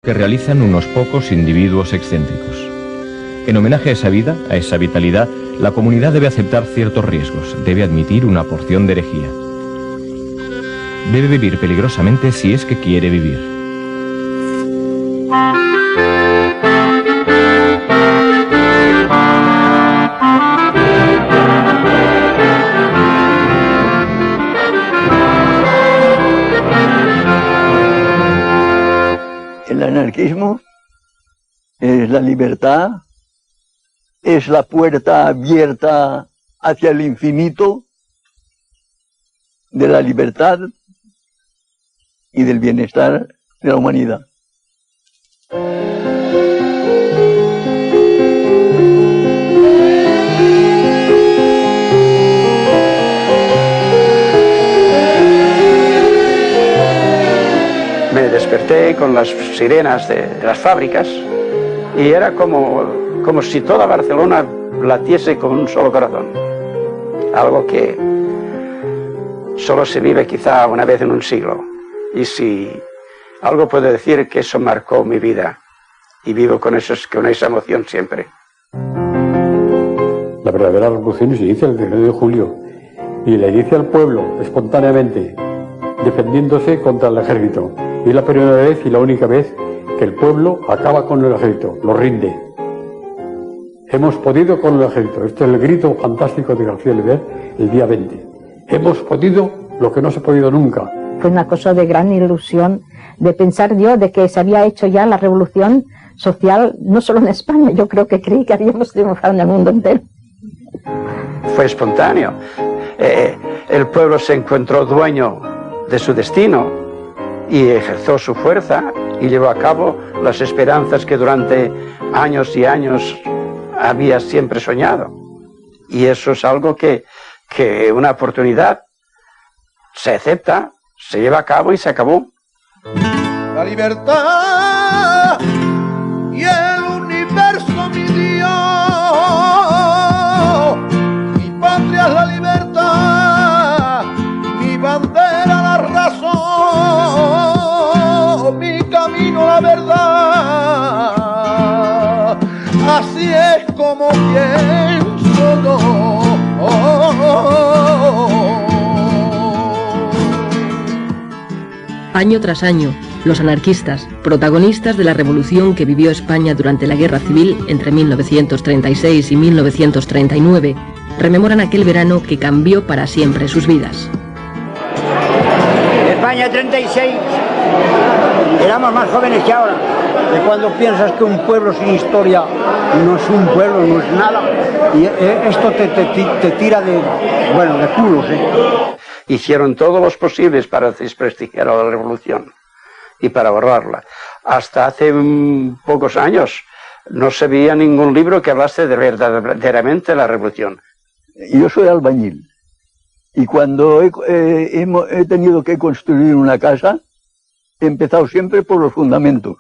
que realizan unos pocos individuos excéntricos. En homenaje a esa vida, a esa vitalidad, la comunidad debe aceptar ciertos riesgos, debe admitir una porción de herejía. Debe vivir peligrosamente si es que quiere vivir. El anarquismo es la libertad, es la puerta abierta hacia el infinito de la libertad y del bienestar de la humanidad. Me desperté con las sirenas de las fábricas y era como si toda Barcelona latiese con un solo corazón. Algo que solo se vive quizá una vez en un siglo. Y si algo puedo decir, que eso marcó mi vida y vivo con esa emoción siempre. La verdadera revolución se inicia el 19 de julio y la inicia el pueblo espontáneamente, defendiéndose contra el ejército. Y es la primera vez y la única vez que el pueblo acaba con el ejército, lo rinde. Hemos podido con el ejército. Este es el grito fantástico de García Oliver el día 20. Hemos podido lo que no se ha podido nunca. Fue una cosa de gran ilusión, de pensar yo de que se había hecho ya la revolución social, no solo en España, yo creo que creí que habíamos triunfado en el mundo entero. Fue espontáneo. El pueblo se encontró dueño de su destino y ejerció su fuerza y llevó a cabo las esperanzas que durante años y años había siempre soñado. Y eso es algo que una oportunidad se acepta, se lleva a cabo y se acabó. La libertad y el universo, mi Dios, mi patria es la libertad, mi bandera la razón, mi camino la verdad, así es como pienso yo. Año tras año, los anarquistas, protagonistas de la revolución que vivió España durante la Guerra Civil entre 1936 y 1939, rememoran aquel verano que cambió para siempre sus vidas. España 36, éramos más jóvenes que ahora. De cuando piensas que un pueblo sin historia no es un pueblo, no es nada, y esto te tira de culos, Hicieron todo lo posible para desprestigiar a la revolución y para borrarla. Hasta hace pocos años no se veía ningún libro que hablase de verdaderamente la revolución. Yo soy albañil y cuando he tenido que construir una casa, he empezado siempre por los fundamentos.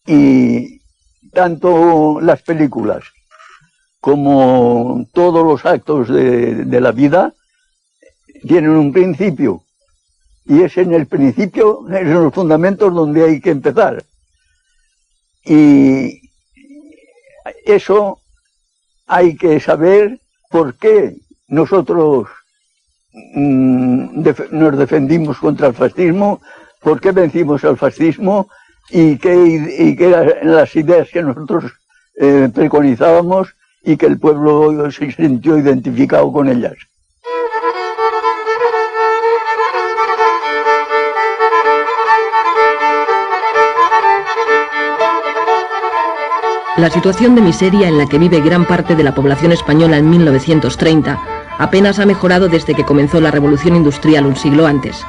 Y tanto las películas como todos los actos de la vida tienen un principio, y es en el principio, es en los fundamentos donde hay que empezar. Y eso hay que saber por qué nosotros nos defendimos contra el fascismo, por qué vencimos al fascismo y qué eran las ideas que nosotros preconizábamos y que el pueblo se sintió identificado con ellas. La situación de miseria en la que vive gran parte de la población española en 1930 apenas ha mejorado desde que comenzó la revolución industrial un siglo antes.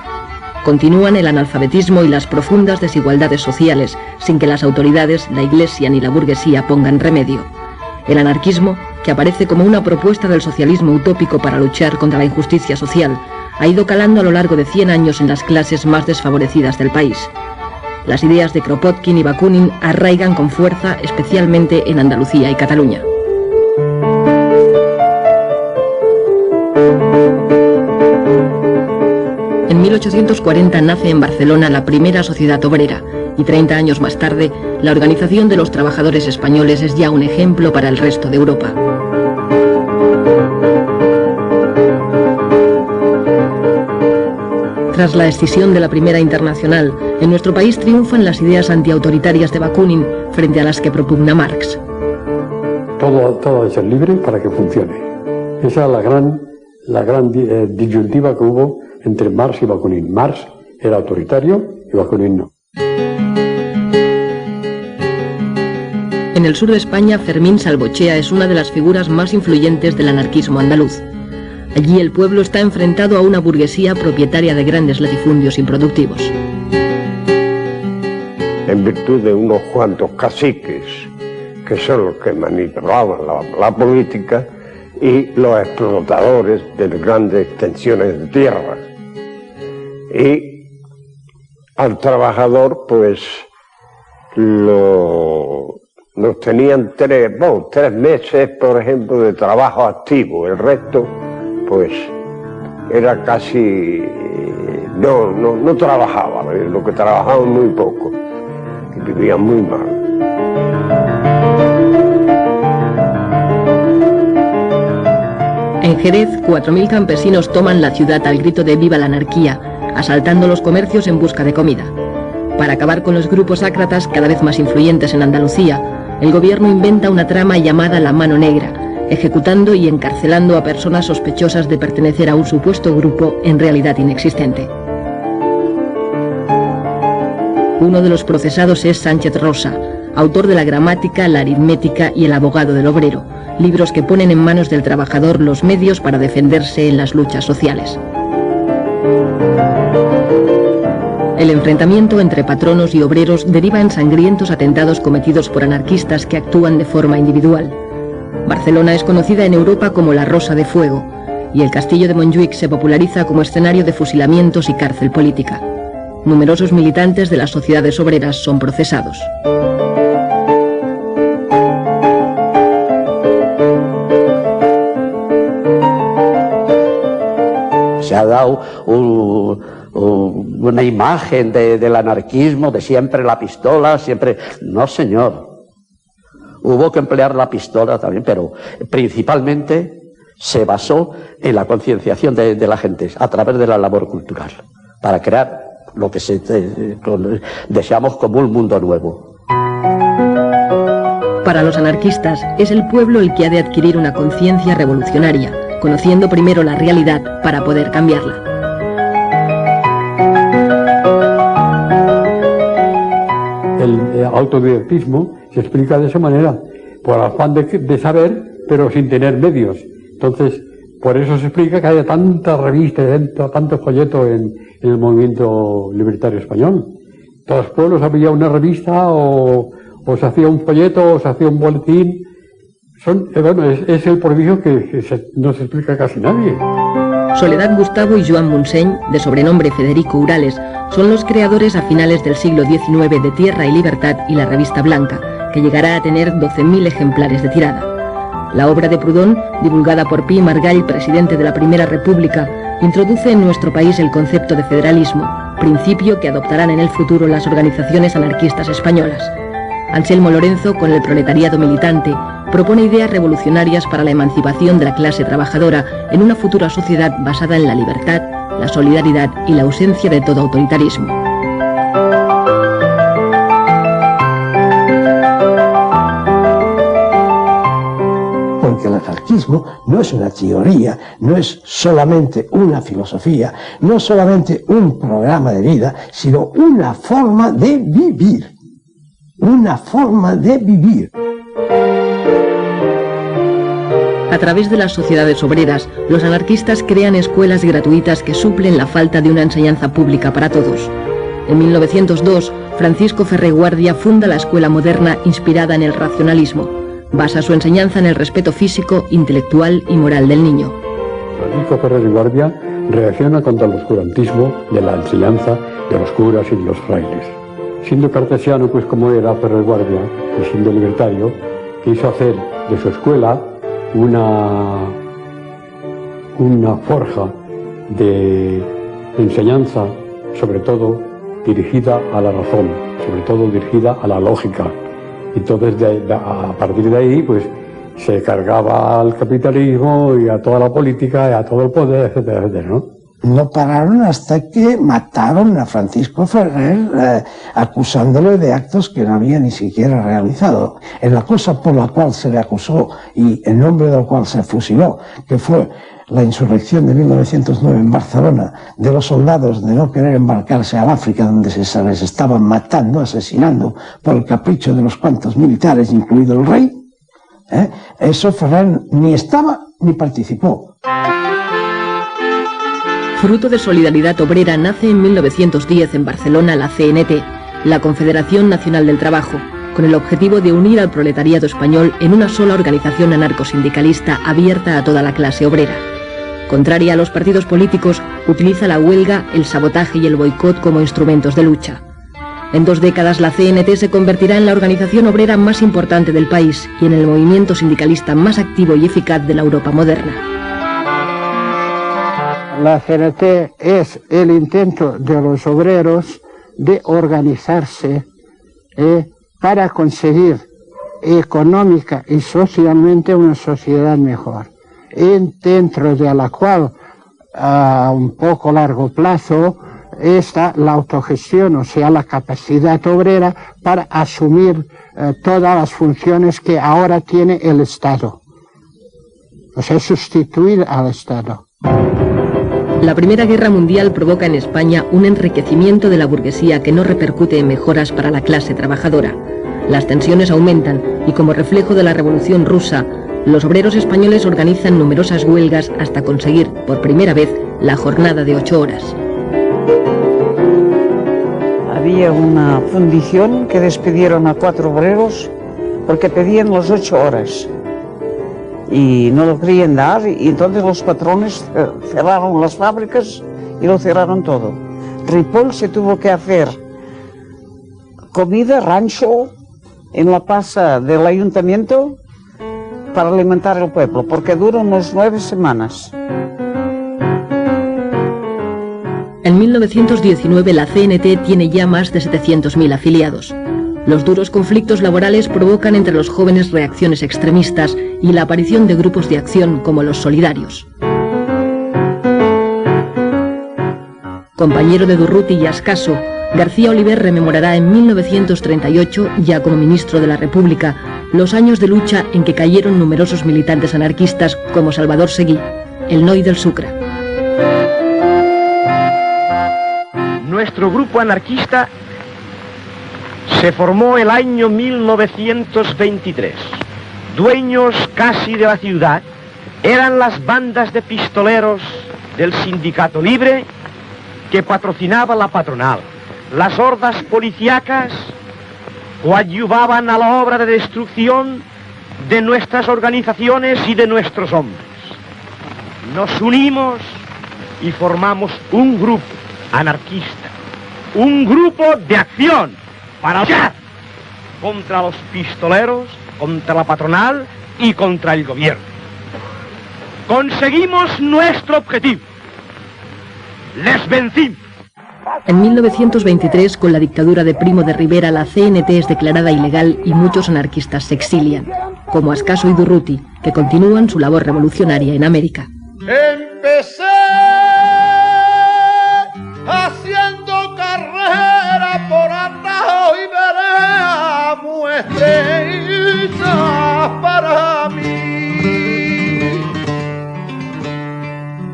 Continúan el analfabetismo y las profundas desigualdades sociales, sin que las autoridades, la Iglesia ni la burguesía pongan remedio. El anarquismo, que aparece como una propuesta del socialismo utópico para luchar contra la injusticia social, ha ido calando a lo largo de 100 años en las clases más desfavorecidas del país. Las ideas de Kropotkin y Bakunin arraigan con fuerza, especialmente en Andalucía y Cataluña. En 1840 nace en Barcelona la primera sociedad obrera, y 30 años más tarde, la Organización de los Trabajadores Españoles es ya un ejemplo para el resto de Europa. Tras la escisión de la Primera Internacional, en nuestro país triunfan las ideas antiautoritarias de Bakunin frente a las que propugna Marx. Todo ha de ser libre para que funcione. Esa es la gran disyuntiva que hubo entre Marx y Bakunin. Marx era autoritario y Bakunin no. En el sur de España, Fermín Salvochea es una de las figuras más influyentes del anarquismo andaluz. Allí el pueblo está enfrentado a una burguesía propietaria de grandes latifundios improductivos. En virtud de unos cuantos caciques, que son los que manipulaban la política, y los explotadores de grandes extensiones de tierra. Y al trabajador, pues, nos tenían 3 meses, por ejemplo, de trabajo activo. El resto, pues, era casi... no trabajaba, lo que trabajaban muy poco, y vivían muy mal. En Jerez, 4.000 campesinos toman la ciudad al grito de «Viva la anarquía», asaltando los comercios en busca de comida. Para acabar con los grupos ácratas cada vez más influyentes en Andalucía, el gobierno inventa una trama llamada La Mano Negra, ejecutando y encarcelando a personas sospechosas de pertenecer a un supuesto grupo en realidad inexistente. Uno de los procesados es Sánchez Rosa, autor de la Gramática, la Aritmética y el Abogado del Obrero, libros que ponen en manos del trabajador los medios para defenderse en las luchas sociales. El enfrentamiento entre patronos y obreros deriva en sangrientos atentados cometidos por anarquistas que actúan de forma individual. Barcelona es conocida en Europa como la Rosa de Fuego, y el castillo de Montjuïc se populariza como escenario de fusilamientos y cárcel política. Numerosos militantes de las sociedades obreras son procesados. Se ha dado una imagen del anarquismo, de siempre la pistola, siempre... No, señor. Hubo que emplear la pistola también, pero principalmente se basó en la concienciación de la gente a través de la labor cultural, para crear lo que deseamos como un mundo nuevo. Para los anarquistas, es el pueblo el que ha de adquirir una conciencia revolucionaria, conociendo primero la realidad para poder cambiarla. El autodidactismo se explica de esa manera, por afán de saber, pero sin tener medios. Entonces, por eso se explica que haya tantas revistas, tanto folleto en el movimiento libertario español. En todos los pueblos había una revista, o se hacía un folleto, o se hacía un boletín. Es el prodigio que no se explica casi nadie. Soledad Gustavo y Joan Montseny, de sobrenombre Federico Urales, son los creadores a finales del siglo XIX de Tierra y Libertad y la Revista Blanca, que llegará a tener 12.000 ejemplares de tirada. La obra de Proudhon, divulgada por Pi Margall, presidente de la Primera República, introduce en nuestro país el concepto de federalismo, principio que adoptarán en el futuro las organizaciones anarquistas españolas. Anselmo Lorenzo, con el proletariado militante, propone ideas revolucionarias para la emancipación de la clase trabajadora en una futura sociedad basada en la libertad, la solidaridad y la ausencia de todo autoritarismo. Porque el anarquismo no es una teoría, no es solamente una filosofía, no es solamente un programa de vida, sino una forma de vivir. Una forma de vivir. A través de las sociedades obreras, los anarquistas crean escuelas gratuitas que suplen la falta de una enseñanza pública para todos. En 1902, Francisco Ferrer Guardia funda la escuela moderna inspirada en el racionalismo. Basa su enseñanza en el respeto físico, intelectual y moral del niño. Francisco Ferrer Guardia reacciona contra el oscurantismo de la enseñanza de los curas y de los frailes. Siendo cartesiano, pues como era Ferrer Guardia, y siendo libertario, quiso hacer de su escuela una forja de enseñanza, sobre todo dirigida a la razón, sobre todo dirigida a la lógica. Entonces, a partir de ahí, pues, se cargaba al capitalismo y a toda la política y a todo el poder, etcétera, etcétera, ¿no? No pararon hasta que mataron a Francisco Ferrer, acusándole de actos que no había ni siquiera realizado. En la cosa por la cual se le acusó y en nombre del cual se fusiló, que fue la insurrección de 1909 en Barcelona, de los soldados de no querer embarcarse al África, donde se les estaban matando, asesinando por el capricho de los cuantos militares, incluido el rey, eso Ferrer ni estaba ni participó. Fruto de Solidaridad Obrera nace en 1910 en Barcelona la CNT, la Confederación Nacional del Trabajo, con el objetivo de unir al proletariado español en una sola organización anarcosindicalista abierta a toda la clase obrera. Contraria a los partidos políticos, utiliza la huelga, el sabotaje y el boicot como instrumentos de lucha. En 2 décadas la CNT se convertirá en la organización obrera más importante del país y en el movimiento sindicalista más activo y eficaz de la Europa moderna. La CNT es el intento de los obreros de organizarse para conseguir económica y socialmente una sociedad mejor, dentro de la cual a un poco largo plazo está la autogestión, o sea, la capacidad obrera para asumir todas las funciones que ahora tiene el Estado, o sea, sustituir al Estado. La Primera Guerra Mundial provoca en España un enriquecimiento de la burguesía que no repercute en mejoras para la clase trabajadora. Las tensiones aumentan y, como reflejo de la Revolución Rusa, los obreros españoles organizan numerosas huelgas hasta conseguir, por primera vez, la jornada de 8 horas. Había una fundición que despidieron a 4 obreros porque pedían las 8 horas. Y no lo querían dar, y entonces los patrones cerraron las fábricas y lo cerraron todo. Ripoll se tuvo que hacer comida, rancho, en la plaza del ayuntamiento para alimentar al pueblo, porque duró unas 9 semanas. En 1919 la CNT tiene ya más de 700.000 afiliados. Los duros conflictos laborales provocan entre los jóvenes reacciones extremistas y la aparición de grupos de acción como los solidarios. Compañero de Durruti y Ascaso, García Oliver rememorará en 1938, ya como ministro de la República, los años de lucha en que cayeron numerosos militantes anarquistas como Salvador Seguí, el Noi del Sucre. Nuestro grupo anarquista se formó el año 1923. Dueños casi de la ciudad eran las bandas de pistoleros del Sindicato Libre que patrocinaba la patronal. Las hordas policíacas coadyuvaban a la obra de destrucción de nuestras organizaciones y de nuestros hombres. Nos unimos y formamos un grupo anarquista, un grupo de acción para luchar contra los pistoleros, contra la patronal y contra el gobierno. Conseguimos nuestro objetivo. Les vencimos. En 1923, con la dictadura de Primo de Rivera, la CNT es declarada ilegal y muchos anarquistas se exilian, como Ascaso y Durruti, que continúan su labor revolucionaria en América. Empecé haciendo carrera por atajo y vereda muy estrecha para mí.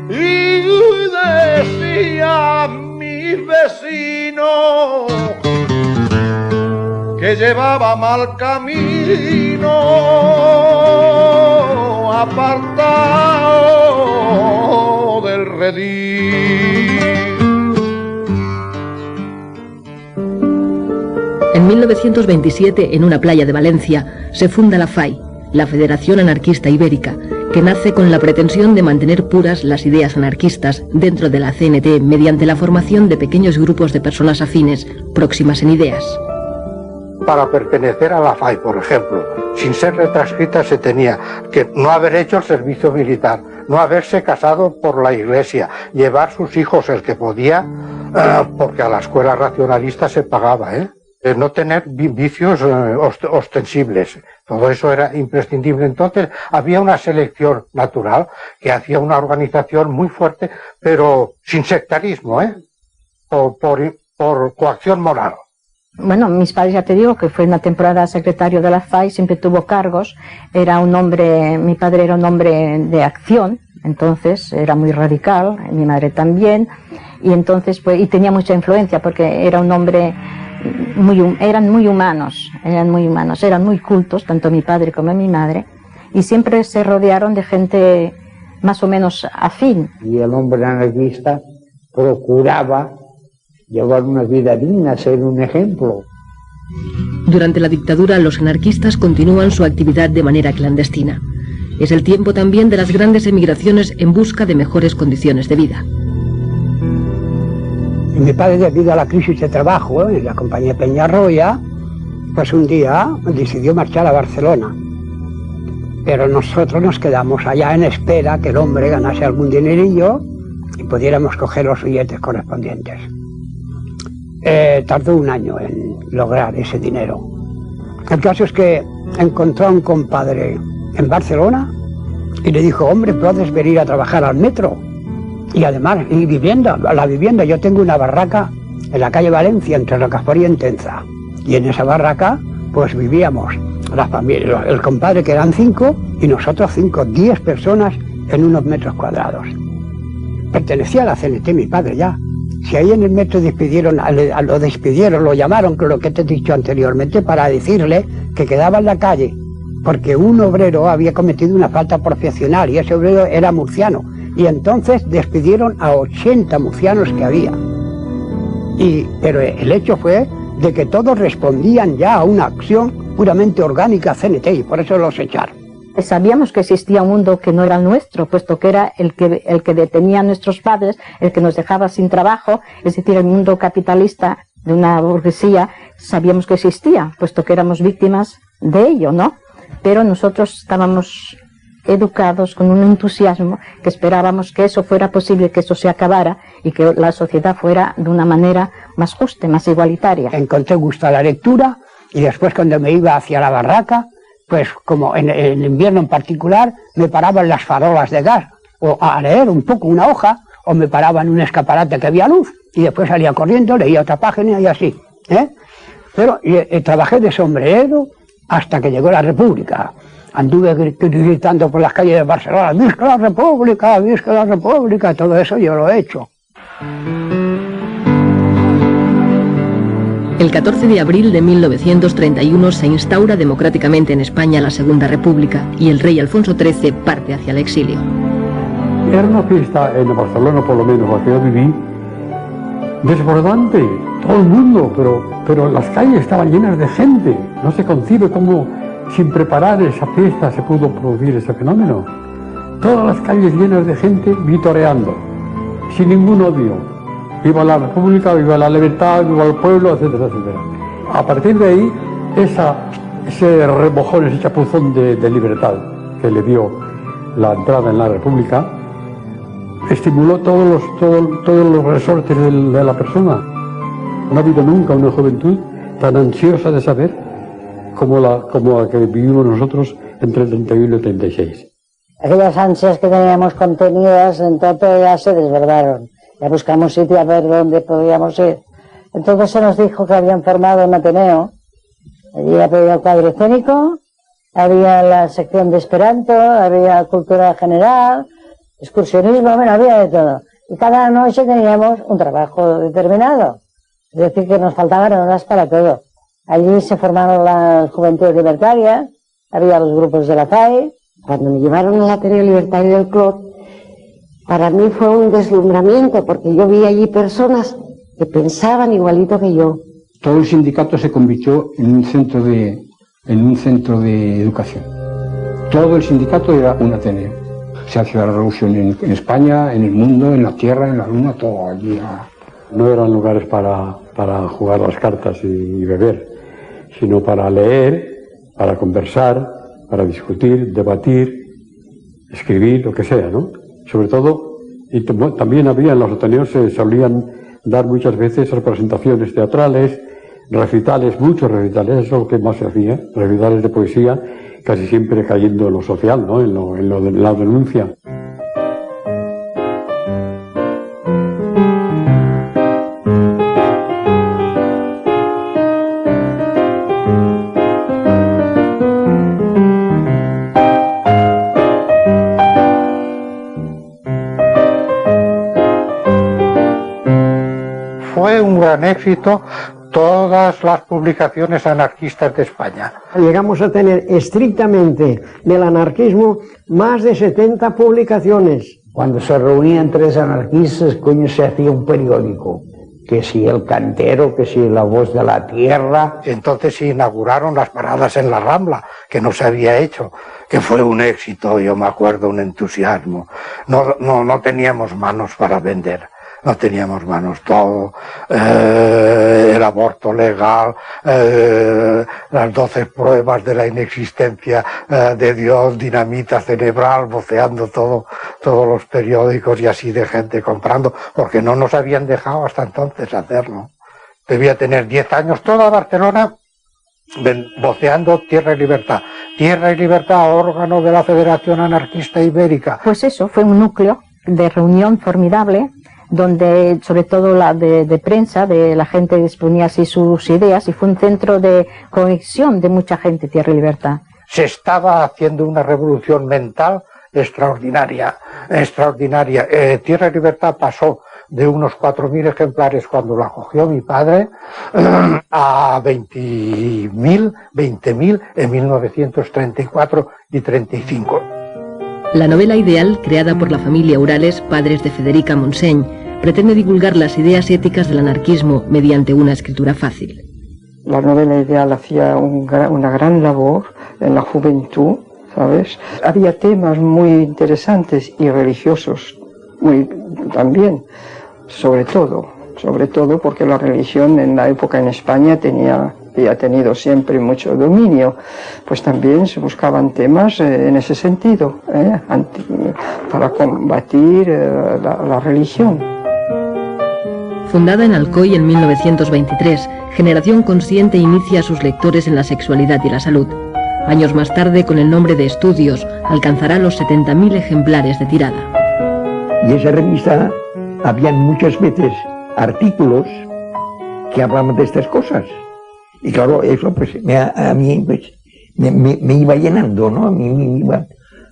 Y decía mi vecino que llevaba mal camino, apartado del redil. En 1927, en una playa de Valencia, se funda la FAI, la Federación Anarquista Ibérica, que nace con la pretensión de mantener puras las ideas anarquistas dentro de la CNT mediante la formación de pequeños grupos de personas afines, próximas en ideas. Para pertenecer a la FAI, por ejemplo, sin ser retranscrita, se tenía que no haber hecho el servicio militar, no haberse casado por la iglesia, llevar sus hijos el que podía, porque a la escuela racionalista se pagaba, no tener vicios ostensibles. Todo eso era imprescindible. Entonces había una selección natural que hacía una organización muy fuerte, pero sin sectarismo, por coacción moral. Bueno, mis padres, ya te digo, que fue una temporada secretario de la FAI, siempre tuvo cargos, era un hombre, mi padre era un hombre de acción, entonces era muy radical, mi madre también, y entonces pues, y tenía mucha influencia porque era un hombre eran muy humanos, eran muy cultos, tanto mi padre como mi madre, y siempre se rodearon de gente más o menos afín. Y el hombre anarquista procuraba llevar una vida digna, ser un ejemplo. Durante la dictadura, los anarquistas continúan su actividad de manera clandestina. Es el tiempo también de las grandes emigraciones en busca de mejores condiciones de vida. Y mi padre, debido a la crisis de trabajo en la compañía Peñarroya, pues un día decidió marchar a Barcelona. Pero nosotros nos quedamos allá en espera que el hombre ganase algún dinerillo y pudiéramos coger los billetes correspondientes. Tardó un año en lograr ese dinero. El caso es que encontró a un compadre en Barcelona y le dijo: hombre, puedes venir a trabajar al metro. Y además, la vivienda, yo tengo una barraca en la calle Valencia, entre Rocafort y Entenza. Y en esa barraca, pues vivíamos la familia, el compadre, que eran 5, y nosotros 5, 10 personas en unos metros cuadrados. Pertenecía a la CNT mi padre ya. Si ahí en el metro lo llamaron, que lo que te he dicho anteriormente, para decirle que quedaba en la calle, porque un obrero había cometido una falta profesional y ese obrero era murciano. Y entonces despidieron a 80 murcianos que había. Pero el hecho fue de que todos respondían ya a una acción puramente orgánica CNT y por eso los echaron. Sabíamos que existía un mundo que no era el nuestro, puesto que era el que detenía a nuestros padres, el que nos dejaba sin trabajo, es decir, el mundo capitalista de una burguesía, sabíamos que existía, puesto que éramos víctimas de ello, ¿no? Pero nosotros estábamos educados con un entusiasmo que esperábamos que eso fuera posible, que eso se acabara y que la sociedad fuera de una manera más justa, más igualitaria. Encontré gusto a la lectura y después, cuando me iba hacia la barraca, pues como en el invierno en particular, me paraba en las farolas de gas o a leer un poco una hoja, o me paraba en un escaparate que había luz y después salía corriendo, leía otra página y así, Pero trabajé de sombrerero hasta que llegó la República. Anduve gritando por las calles de Barcelona: ¡Visca la República! ¡Visca la República! Todo eso yo lo he hecho. El 14 de abril de 1931 se instaura democráticamente en España la Segunda República y el rey Alfonso XIII parte hacia el exilio. Era una fiesta en Barcelona, por lo menos la que yo viví, desbordante, todo el mundo, pero las calles estaban llenas de gente. No se concibe cómo sin preparar esa fiesta se pudo producir ese fenómeno. Todas las calles llenas de gente vitoreando, sin ningún odio. Viva la República, viva la libertad, viva el pueblo, etcétera, etcétera. A partir de ahí, ese remojón, ese chapuzón de libertad que le dio la entrada en la República, estimuló todos los resortes de la persona. No ha habido nunca una juventud tan ansiosa de saber como la que vivimos nosotros entre el 31 y el 36. Aquellas ansias que teníamos contenidas, entonces ya se desbordaron. Ya buscamos sitio a ver dónde podíamos ir. Entonces se nos dijo que habían formado un Ateneo. Allí había el cuadro escénico, había la sección de Esperanto, había cultura general, excursionismo, bueno, había de todo. Y cada noche teníamos un trabajo determinado. Es decir, que nos faltaban horas para todo. Allí se formaron las juventudes libertarias, había los grupos de la FAI. Cuando me llevaron al Ateneo Libertario del Clot, para mí fue un deslumbramiento, porque yo vi allí personas que pensaban igualito que yo. Todo el sindicato se convirtió en un centro de educación. Todo el sindicato era un Ateneo. Se hacía la revolución en España, en el mundo, en la tierra, en la luna, todo allí. No eran lugares para jugar las cartas y beber, sino para leer, para conversar, para discutir, debatir, escribir, lo que sea, ¿no? Sobre todo, y también había en los Ateneos, se solían dar muchas veces representaciones teatrales, recitales, muchos recitales, eso es lo que más se hacía, recitales de poesía, casi siempre cayendo en lo social, ¿no? en lo de la denuncia. Fue un gran éxito todas las publicaciones anarquistas de España. Llegamos a tener estrictamente del anarquismo más de 70 publicaciones. Cuando se reunían tres anarquistas, coño, se hacía un periódico. Que si El Cantero, que si La Voz de la Tierra. Entonces se inauguraron las paradas en la Rambla, que no se había hecho, que fue un éxito, yo me acuerdo, un entusiasmo. No teníamos manos para vender. No teníamos manos, todo, el aborto legal, las 12 pruebas de la inexistencia de Dios, dinamita cerebral, voceando todos los periódicos y así de gente comprando, porque no nos habían dejado hasta entonces hacerlo. Debía tener 10 años, toda Barcelona voceando Tierra y Libertad, órgano de la Federación Anarquista Ibérica. Pues eso, fue un núcleo de reunión formidable, donde sobre todo la de prensa, de la gente exponía así sus ideas, y fue un centro de conexión de mucha gente, Tierra y Libertad. Se estaba haciendo una revolución mental extraordinaria. Tierra y Libertad pasó de unos 4.000 ejemplares cuando la cogió mi padre a 20.000 en 1934 y 35. La novela ideal, creada por la familia Urales, padres de Federica Montseny, pretende divulgar las ideas éticas del anarquismo mediante una escritura fácil. La novela ideal hacía una gran labor en la juventud, ¿sabes? Había temas muy interesantes y religiosos también, sobre todo porque la religión en la época en España había tenido siempre mucho dominio, pues también se buscaban temas en ese sentido, para combatir la religión. Fundada en Alcoy en 1923, Generación Consciente inicia a sus lectores en la sexualidad y la salud. Años más tarde, con el nombre de Estudios, alcanzará los 70.000 ejemplares de tirada. Y esa revista habían muchas veces artículos que hablaban de estas cosas. Y claro, eso pues a mí pues, me iba llenando, ¿no? A mí me iba...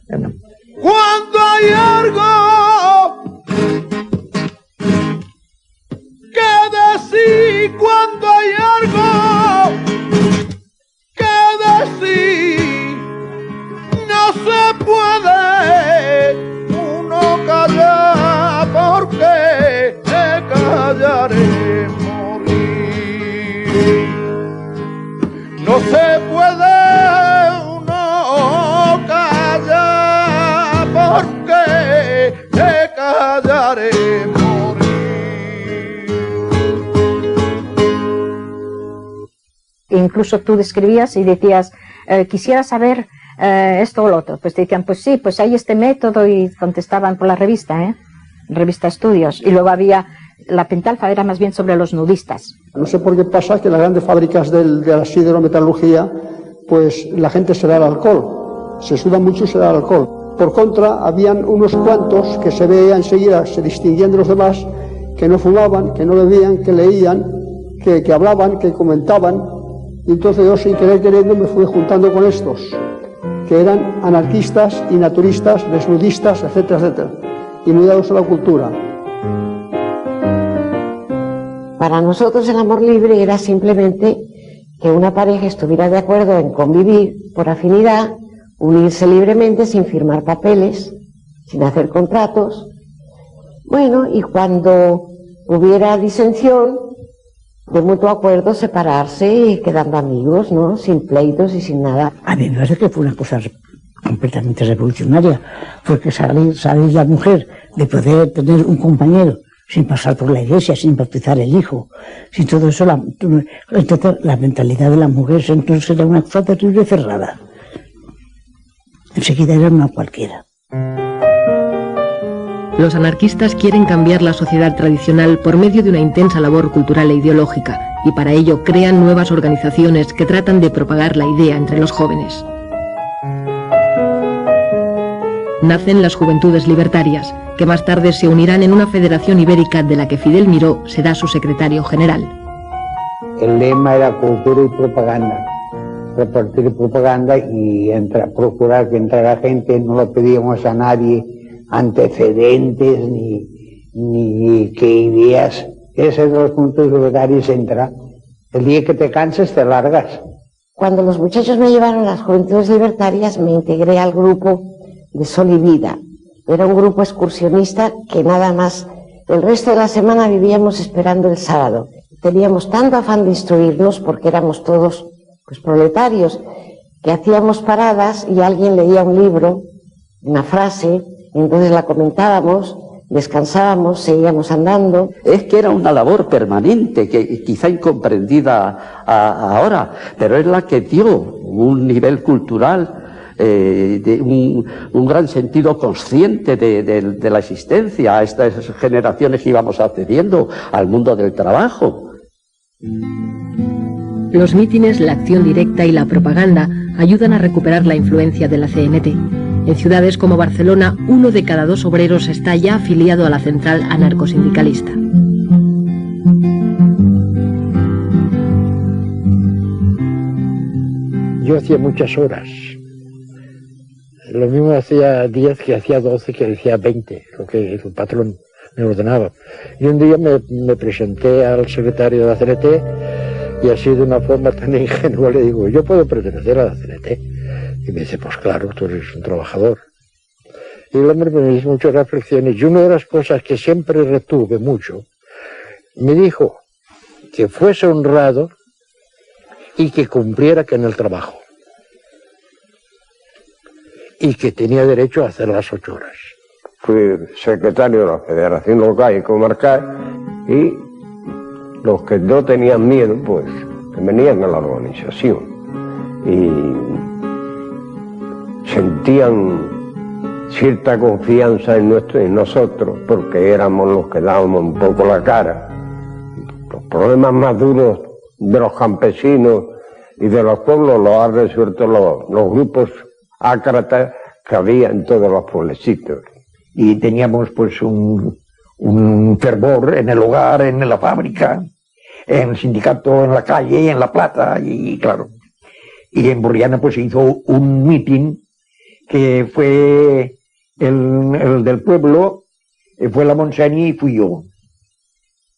Cuando hay algo que decir, cuando hay algo que decir, no se puede uno callar, porque callaré morir. No se puede uno callar, porque callaré morir. Incluso tú describías y decías, quisiera saber esto o lo otro. Pues te decían, pues sí, pues hay este método, y contestaban por la revista, revista Estudios. Y luego había, la Pentalfa era más bien sobre los nudistas. No sé por qué pasa que en las grandes fábricas de la siderometalurgia, pues la gente se da el alcohol. Se suda mucho y se da el alcohol. Por contra, habían unos cuantos que se veía enseguida, se distinguían de los demás, que no fumaban, que no bebían, que leían, que hablaban, que comentaban. Y entonces yo, sin querer queriendo, me fui juntando con estos, que eran anarquistas y naturistas, desnudistas, etcétera, etcétera, y muy dados a la cultura. Para nosotros el amor libre era simplemente que una pareja estuviera de acuerdo en convivir por afinidad, unirse libremente sin firmar papeles, sin hacer contratos. Bueno, y cuando hubiera disensión, de mutuo acuerdo, separarse y quedando amigos, ¿no? Sin pleitos y sin nada. A mí me parece que fue una cosa completamente revolucionaria, porque salir la mujer de poder tener un compañero sin pasar por la iglesia, sin bautizar el hijo, sin todo eso, entonces la mentalidad de las mujeres entonces era una cosa terrible cerrada. Enseguida era una cualquiera. Los anarquistas quieren cambiar la sociedad tradicional por medio de una intensa labor cultural e ideológica, y para ello crean nuevas organizaciones que tratan de propagar la idea entre los jóvenes. Nacen las Juventudes Libertarias, que más tarde se unirán en una federación ibérica de la que Fidel Miró será su secretario general. El lema era cultura y propaganda. Repartir propaganda y procurar que entrara gente, no le pedíamos a nadie antecedentes ni qué ideas. Ese de los puntos libertarios entra. El día que te canses te largas. Cuando los muchachos me llevaron a las Juventudes Libertarias me integré al grupo de Sol y Vida. Era un grupo excursionista que nada más el resto de la semana vivíamos esperando el sábado. Teníamos tanto afán de instruirnos porque éramos todos pues proletarios, que hacíamos paradas y alguien leía un libro, una frase, y entonces la comentábamos, descansábamos, seguíamos andando. Es que era una labor permanente, que quizá incomprendida ahora, pero es la que dio un nivel cultural, un gran sentido consciente de la existencia a estas generaciones que íbamos accediendo al mundo del trabajo. Los mítines, la acción directa y la propaganda ayudan a recuperar la influencia de la CNT. En ciudades como Barcelona, 1 de cada 2 obreros está ya afiliado a la central anarcosindicalista. Yo hacía muchas horas. Lo mismo hacía 10 que hacía 12 que hacía 20, lo que el patrón me ordenaba. Y un día me presenté al secretario de la CNT y así de una forma tan ingenua le digo, yo puedo pertenecer a la CNT. Y me dice, pues claro, tú eres un trabajador. Y el hombre me hizo muchas reflexiones y una de las cosas que siempre retuve mucho, me dijo que fuese honrado y que cumpliera que en el trabajo. Y que tenía derecho a hacer las 8 horas. Fui secretario de la Federación Local y Comarcal y los que no tenían miedo, pues, que venían a la organización y sentían cierta confianza en nosotros, porque éramos los que dábamos un poco la cara. Los problemas más duros de los campesinos y de los pueblos los han resuelto los grupos ácratas que había en todos los pueblecitos. Y teníamos pues un fervor en el hogar, en la fábrica, en el sindicato, en la calle, en la plaza, y claro. Y en Borriana pues se hizo un mitin que fue el del pueblo, fue la Montseny y fui yo.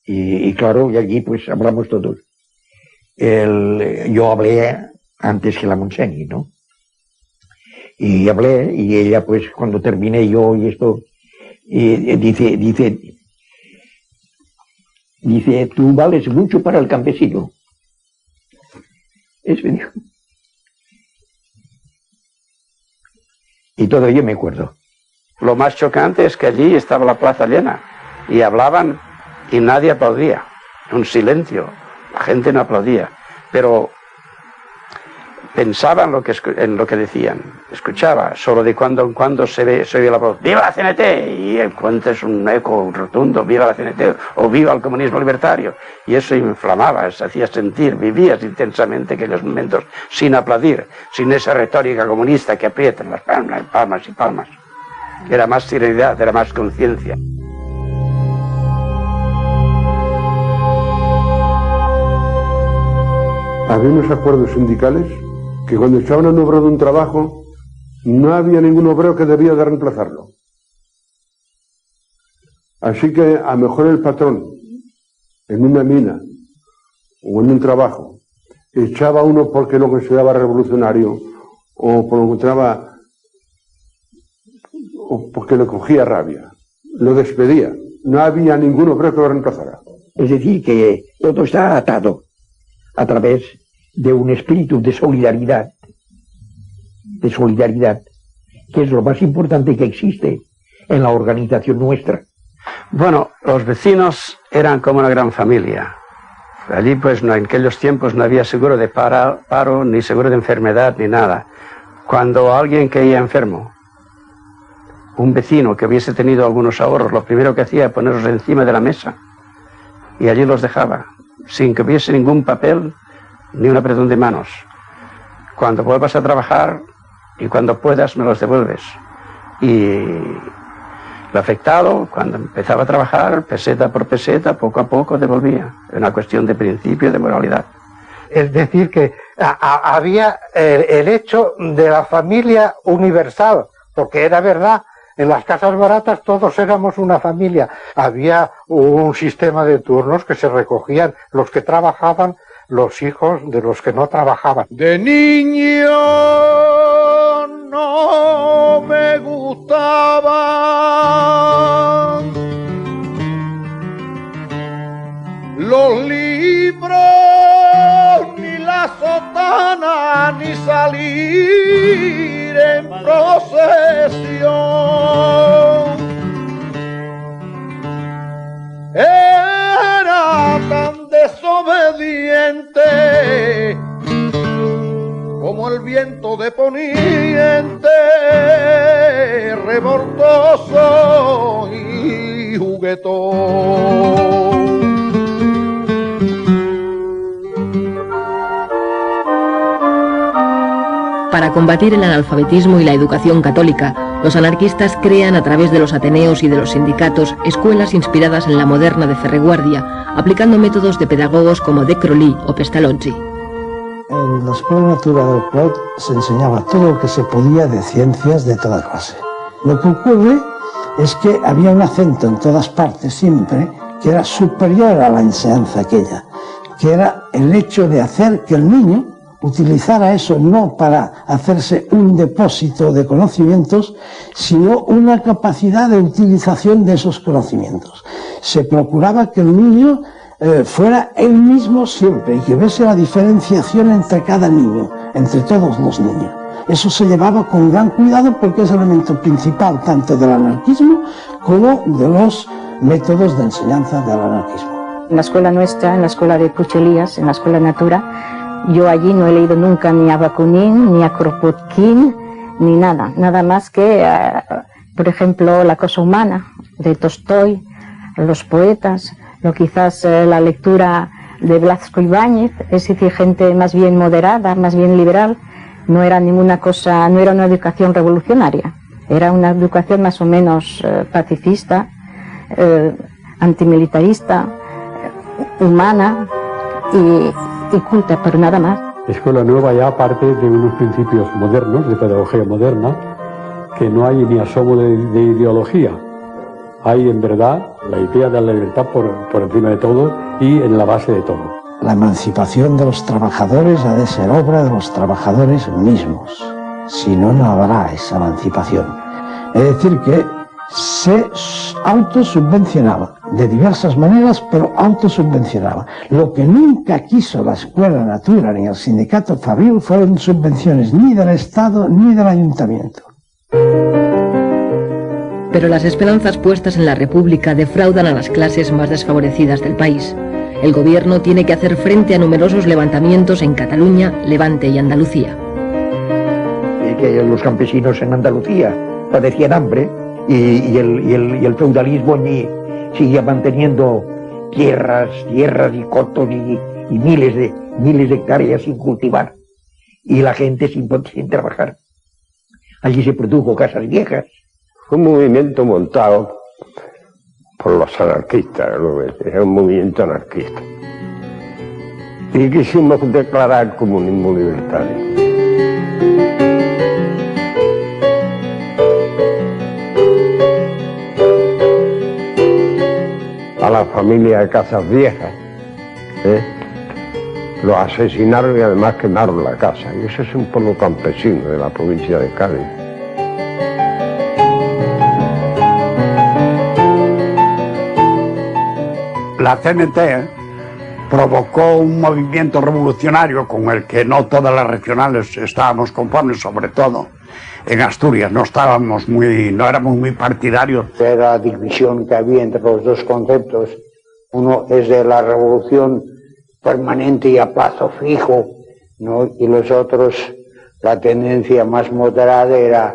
Y claro, y allí pues hablamos todos. Yo hablé antes que la Montseny, ¿no? Y hablé, y ella pues cuando terminé yo y esto, dice, tú vales mucho para el campesino. Eso dijo. Y todavía me acuerdo. Lo más chocante es que allí estaba la plaza llena y hablaban y nadie aplaudía. Un silencio, la gente no aplaudía, pero pensaba en lo que decían, escuchaba, solo de cuando en cuando se oye la voz, ¡viva la CNT! Y encuentras un eco rotundo, ¡viva la CNT! O ¡viva el comunismo libertario! Y eso inflamaba, se hacía sentir, vivías intensamente aquellos momentos, sin aplaudir, sin esa retórica comunista que aprietan las palmas, palmas y palmas. Era más serenidad, era más conciencia. Había unos acuerdos sindicales que cuando echaban a un obrero de un trabajo, no había ningún obrero que debía de reemplazarlo. Así que a lo mejor el patrón, en una mina o en un trabajo, echaba a uno porque lo consideraba revolucionario o porque lo encontraba o porque le cogía rabia, lo despedía. No había ningún obrero que lo reemplazara. Es decir, que todo está atado a través de un espíritu de solidaridad, que es lo más importante que existe en la organización nuestra. Bueno, los vecinos eran como una gran familia. Allí pues en aquellos tiempos no había seguro de paro, ni seguro de enfermedad, ni nada. Cuando alguien caía enfermo, un vecino que hubiese tenido algunos ahorros, lo primero que hacía era ponerlos encima de la mesa y allí los dejaba. sin que hubiese ningún papel ni un apretón de manos. Cuando vuelvas a trabajar y cuando puedas me los devuelves. Y el afectado, cuando empezaba a trabajar, peseta por peseta, poco a poco devolvía. Es una cuestión de principio, de moralidad. Es decir, que había el hecho de la familia universal, porque era verdad, en las casas baratas todos éramos una familia. Había un sistema de turnos que se recogían los que trabajaban, los hijos de los que no trabajaban. De niño no me gustaban los libros, ni la sotana, ni salir en procesión. Era tan desobediente como el viento de poniente, revoltoso y juguetón. Para combatir el analfabetismo y la educación católica, los anarquistas crean a través de los ateneos y de los sindicatos escuelas inspiradas en la moderna de Ferreguardia, aplicando métodos de pedagogos como De Crolí o Pestalozzi. En la Escuela Natura del Clot se enseñaba todo lo que se podía de ciencias de toda clase. Lo que ocurre es que había un acento en todas partes siempre que era superior a la enseñanza aquella, que era el hecho de hacer que el niño utilizara eso no para hacerse un depósito de conocimientos, sino una capacidad de utilización de esos conocimientos. Se procuraba que el niño fuera él mismo siempre y que viese la diferenciación entre cada niño, entre todos los niños. Eso se llevaba con gran cuidado porque es el elemento principal tanto del anarquismo como de los métodos de enseñanza del anarquismo. En la escuela nuestra, en la escuela de Puchelías, en la escuela Natura, yo allí no he leído nunca ni a Bakunin, ni a Kropotkin, ni nada más que, por ejemplo, La cosa humana, de Tolstoy, los poetas, quizás la lectura de Blasco Ibáñez, es decir, gente más bien moderada, más bien liberal. No era ninguna cosa, no era una educación revolucionaria, era una educación más o menos pacifista, antimilitarista, humana y culta, pero nada más. Escuela Nueva ya parte de unos principios modernos, de pedagogía moderna, que no hay ni asomo de ideología. Hay en verdad la idea de la libertad por encima de todo y en la base de todo. La emancipación de los trabajadores ha de ser obra de los trabajadores mismos. Si no, no habrá esa emancipación. Es decir, que se autosubvencionaba de diversas maneras, pero autosubvencionaba. Lo que nunca quiso la Escuela Natura ni el sindicato Fabril fueron subvenciones ni del Estado ni del Ayuntamiento. Pero las esperanzas puestas en la República defraudan a las clases más desfavorecidas del país. El gobierno tiene que hacer frente a numerosos levantamientos en Cataluña, Levante y Andalucía. Y que los campesinos en Andalucía padecían hambre y el feudalismo allí seguía manteniendo tierras y cotos y miles de hectáreas sin cultivar y la gente sin trabajar. Allí se produjo casas viejas. Fue un movimiento montado por los anarquistas, era un movimiento anarquista. Y quisimos declarar comunismo libertario. A la familia de Casas Viejas, los asesinaron y además quemaron la casa. Y ese es un pueblo campesino de la provincia de Cádiz. La CNT provocó un movimiento revolucionario con el que no todas las regionales estábamos conformes, sobre todo en Asturias, no éramos muy partidarios. La división que había entre los dos conceptos, uno es de la revolución permanente y a plazo fijo, ¿no? Y los otros, la tendencia más moderada era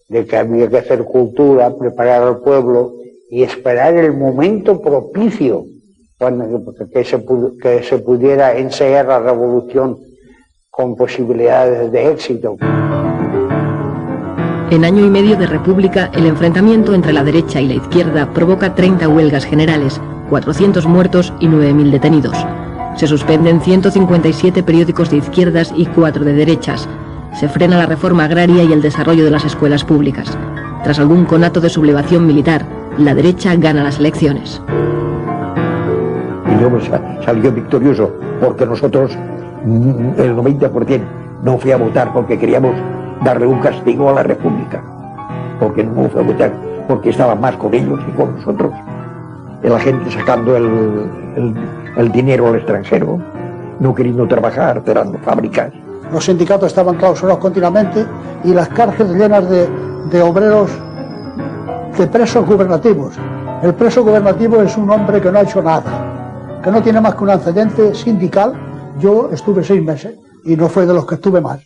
de que había que hacer cultura, preparar al pueblo y esperar el momento propicio bueno, que se pudiera ensayar la revolución con posibilidades de éxito. En año y medio de república, el enfrentamiento entre la derecha y la izquierda provoca 30 huelgas generales, 400 muertos y 9.000 detenidos. Se suspenden 157 periódicos de izquierdas y 4 de derechas. Se frena la reforma agraria y el desarrollo de las escuelas públicas. Tras algún conato de sublevación militar, la derecha gana las elecciones. Y luego salió victorioso, porque nosotros, el 90%, no fui a votar porque queríamos darle un castigo a la República, porque no fue a votar, porque estaba más con ellos que con nosotros. La gente sacando el dinero al extranjero, no queriendo trabajar, cerrando fábricas. Los sindicatos estaban clausurados continuamente y las cárceles llenas de obreros, de presos gubernativos. El preso gubernativo es un hombre que no ha hecho nada, que no tiene más que un antecedente sindical. Yo estuve 6 meses y no fue de los que estuve más.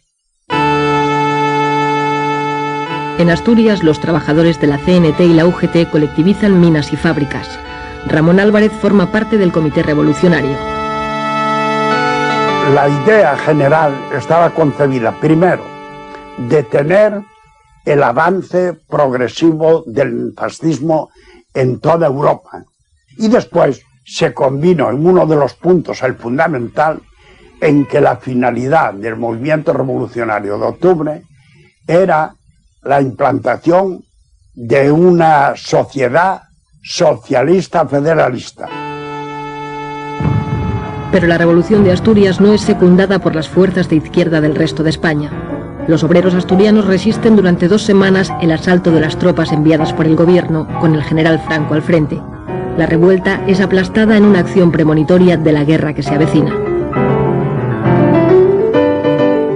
En Asturias, los trabajadores de la CNT y la UGT colectivizan minas y fábricas. Ramón Álvarez forma parte del Comité Revolucionario. La idea general estaba concebida, primero, detener el avance progresivo del fascismo en toda Europa. Y después se combinó en uno de los puntos, el fundamental, en que la finalidad del movimiento revolucionario de octubre era la implantación de una sociedad socialista federalista. Pero la revolución de Asturias no es secundada por las fuerzas de izquierda del resto de España. Los obreros asturianos resisten durante 2 semanas el asalto de las tropas enviadas por el gobierno, con el general Franco al frente. La revuelta es aplastada en una acción premonitoria de la guerra que se avecina.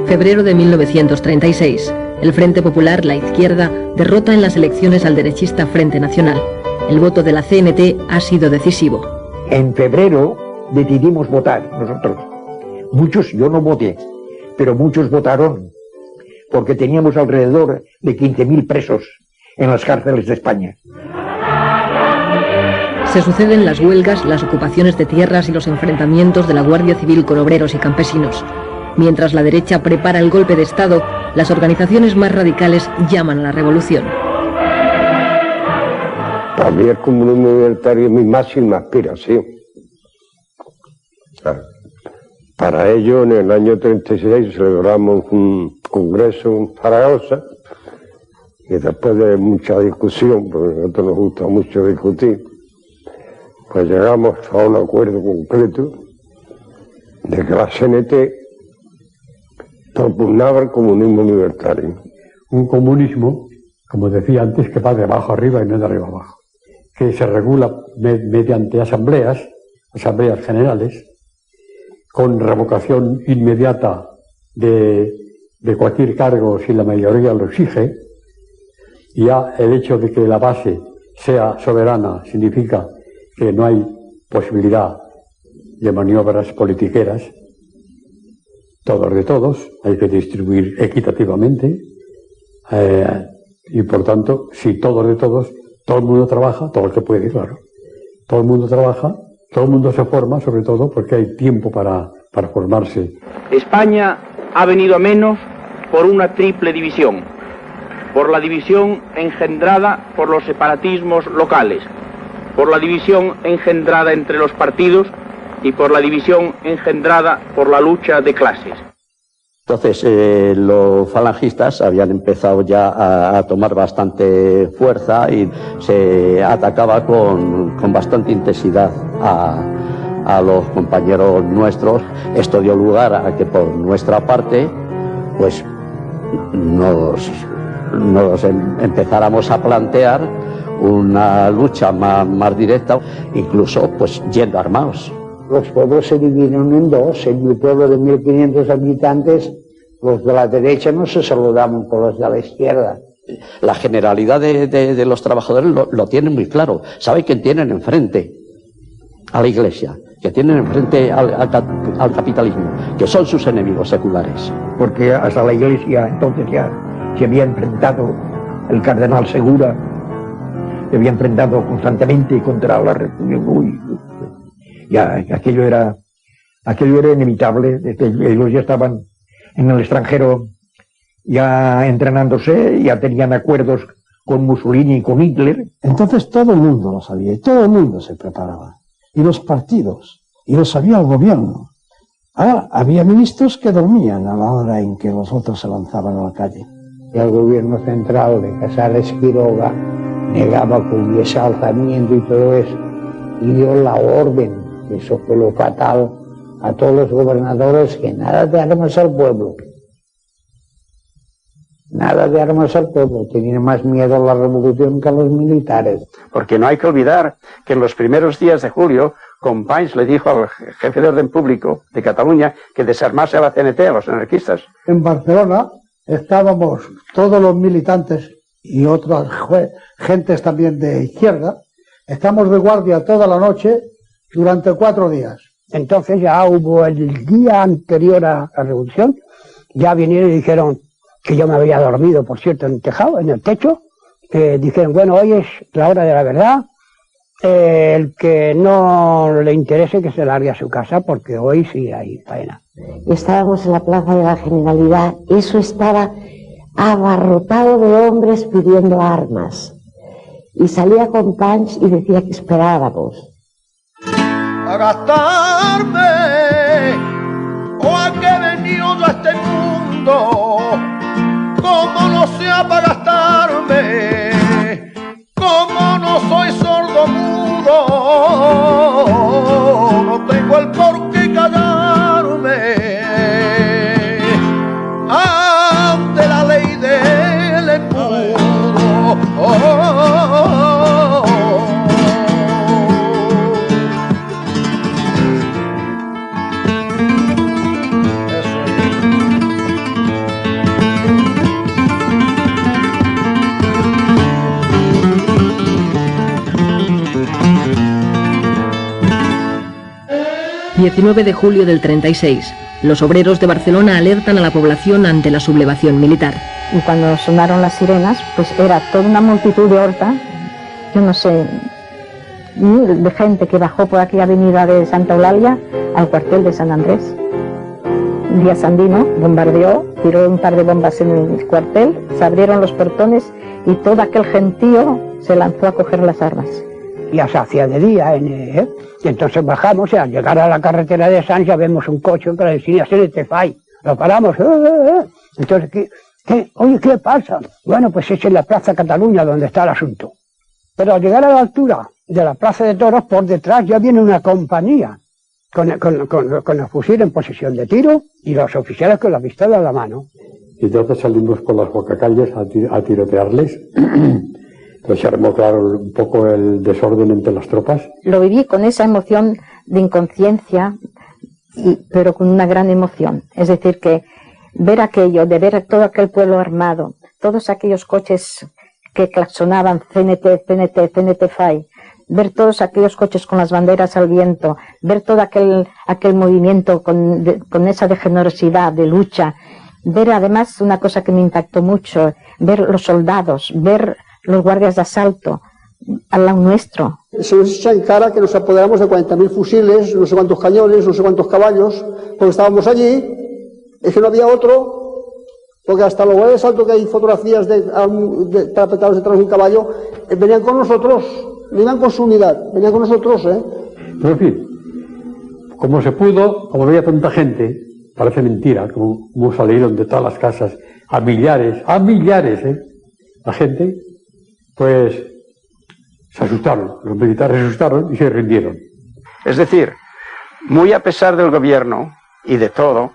Febrero de 1936. El Frente Popular, la izquierda, derrota en las elecciones al derechista Frente Nacional. El voto de la CNT ha sido decisivo. En febrero decidimos votar nosotros. Muchos, yo no voté, pero muchos votaron, porque teníamos alrededor de 15.000 presos en las cárceles de España. Se suceden las huelgas, las ocupaciones de tierras y los enfrentamientos de la Guardia Civil con obreros y campesinos. Mientras la derecha prepara el golpe de Estado, las organizaciones más radicales llaman a la revolución. Para mí el comunismo libertario es mi máxima aspiración. Para ello, en el año 36 celebramos un congreso en Zaragoza y después de mucha discusión, porque a nosotros nos gusta mucho discutir, pues llegamos a un acuerdo concreto de que la CNT propugnaba el comunismo libertario. Un comunismo, como decía antes, que va de abajo arriba y no de arriba abajo, que se regula mediante asambleas generales, con revocación inmediata de cualquier cargo si la mayoría lo exige. Y ya el hecho de que la base sea soberana significa que no hay posibilidad de maniobras politiqueras. Todos de todos, hay que distribuir equitativamente y por tanto, si todos de todos, todo el mundo trabaja, todo el que puede, claro. Todo el mundo trabaja, todo el mundo se forma, sobre todo porque hay tiempo para formarse. España ha venido a menos por una triple división. Por la división engendrada por los separatismos locales, por la división engendrada entre los partidos y por la división engendrada por la lucha de clases. Entonces los falangistas habían empezado ya a tomar bastante fuerza y se atacaba con bastante intensidad a los compañeros nuestros. Esto dio lugar a que por nuestra parte pues nos empezáramos a plantear una lucha más directa, incluso pues yendo armados. Los pueblos se dividieron en dos. En mi pueblo de 1.500 habitantes, los de la derecha no se saludaban con los de la izquierda. La generalidad de los trabajadores lo tienen muy claro. ¿Sabe quién tienen enfrente? A la Iglesia, que tienen enfrente al capitalismo, que son sus enemigos seculares. Porque hasta la Iglesia entonces ya se había enfrentado el cardenal Segura, se había enfrentado constantemente contra la República. Ya aquello era inevitable. Ellos ya estaban en el extranjero ya entrenándose, ya tenían acuerdos con Mussolini y con Hitler. Entonces todo el mundo lo sabía y todo el mundo se preparaba. Y los partidos, y lo sabía el gobierno. Ahora, había ministros que dormían a la hora en que los otros se lanzaban a la calle. Y el gobierno central de Casares Quiroga negaba que hubiese alzamiento y todo eso, y dio la orden, que eso fue lo fatal, a todos los gobernadores, que nada de armas al pueblo. Nada de armas al pueblo, tenían más miedo a la revolución que a los militares. Porque no hay que olvidar que en los primeros días de julio, Companys le dijo al jefe de orden público de Cataluña que desarmase a la CNT, a los anarquistas. En Barcelona estábamos todos los militantes y otras gentes también de izquierda, estamos de guardia toda la noche durante 4 días. Entonces ya hubo el día anterior a la revolución, ya vinieron y dijeron que yo me había dormido, por cierto, en el tejado, en el techo, dijeron, bueno, hoy es la hora de la verdad, el que no le interese que se largue a su casa, porque hoy sí hay faena. Estábamos en la Plaza de la Generalidad, eso estaba abarrotado de hombres pidiendo armas. Y salía Companys y decía que esperábamos. A gastarme, o a que he venido a este mundo, como no sea para gastarme, como no soy sordo mudo, no tengo el por qué callarme ante la ley del embudo. El 19 de julio del 36, los obreros de Barcelona alertan a la población ante la sublevación militar. Y cuando sonaron las sirenas, pues era toda una multitud de horta, yo no sé, mil de gente que bajó por aquella avenida de Santa Eulalia al cuartel de San Andrés. Díaz Sandino bombardeó, tiró un par de bombas en el cuartel, se abrieron los portones y todo aquel gentío se lanzó a coger las armas. Ya se hacía de día, y entonces bajamos y al llegar a la carretera de Sants ya vemos un coche que decía CNT FAI. Lo paramos, entonces, oye, ¿qué pasa? Bueno, pues es en la Plaza Cataluña donde está el asunto. Pero al llegar a la altura de la Plaza de Toros, por detrás ya viene una compañía con el fusil en posición de tiro y los oficiales con la pistola en la mano. Y entonces salimos por las bocacalles a tirotearles. Pues se armó, claro, un poco el desorden entre las tropas. Lo viví con esa emoción de inconsciencia, pero con una gran emoción. Es decir, que ver aquello, de ver todo aquel pueblo armado, todos aquellos coches que claxonaban CNT, CNT, CNT FAI, ver todos aquellos coches con las banderas al viento, ver todo aquel movimiento con esa de generosidad, de lucha, ver además una cosa que me impactó mucho, ver los soldados, ver los guardias de asalto al lado nuestro. Se nos echa en cara que nos apoderamos de 40.000 fusiles, no sé cuántos cañones, no sé cuántos caballos, porque estábamos allí, es que no había otro, porque hasta los guardias de asalto, que hay fotografías parapetados detrás de un caballo, venían con nosotros, no iban con su unidad, venían con nosotros, Pero en fin, como se pudo, como había tanta gente, parece mentira, como salieron de todas las casas, a millares, la gente, pues se asustaron, los militares se asustaron y se rindieron. Es decir, muy a pesar del gobierno y de todo,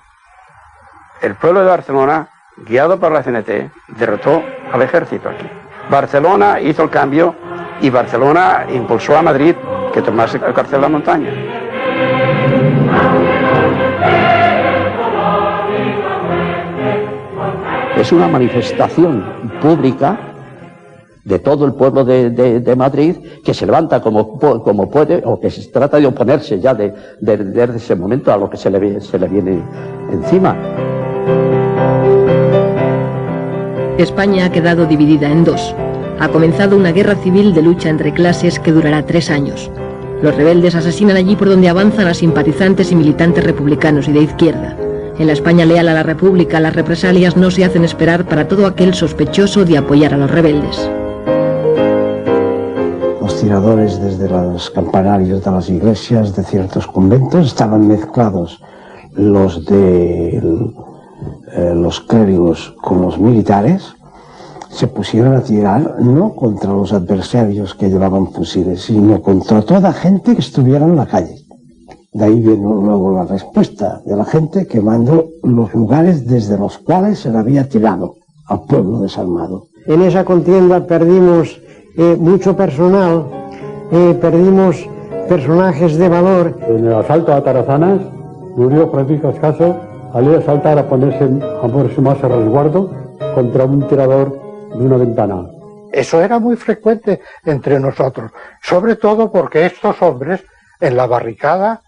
el pueblo de Barcelona, guiado por la CNT, derrotó al ejército aquí. Barcelona hizo el cambio y Barcelona impulsó a Madrid que tomase el cuartel de la montaña. Es una manifestación pública de todo el pueblo de Madrid, que se levanta como puede, o que se trata de oponerse ya desde ese momento a lo que se le viene encima. España ha quedado dividida en dos. Ha comenzado una guerra civil de lucha entre clases que durará 3 años. Los rebeldes asesinan allí por donde avanzan a simpatizantes y militantes republicanos y de izquierda. En la España leal a la República, las represalias no se hacen esperar para todo aquel sospechoso de apoyar a los rebeldes. Los tiradores desde los campanarios de las iglesias de ciertos conventos estaban mezclados, los de los clérigos con los militares. Se pusieron a tirar no contra los adversarios que llevaban fusiles, sino contra toda gente que estuviera en la calle. De ahí vino luego la respuesta de la gente quemando los lugares desde los cuales se le había tirado al pueblo desarmado. En esa contienda perdimos mucho personal, perdimos personajes de valor. En el asalto a Tarazanas murió Francisco Escaso al ir a saltar a ponerse más a resguardo contra un tirador de una ventana. Eso era muy frecuente entre nosotros, sobre todo porque estos hombres en la barricada,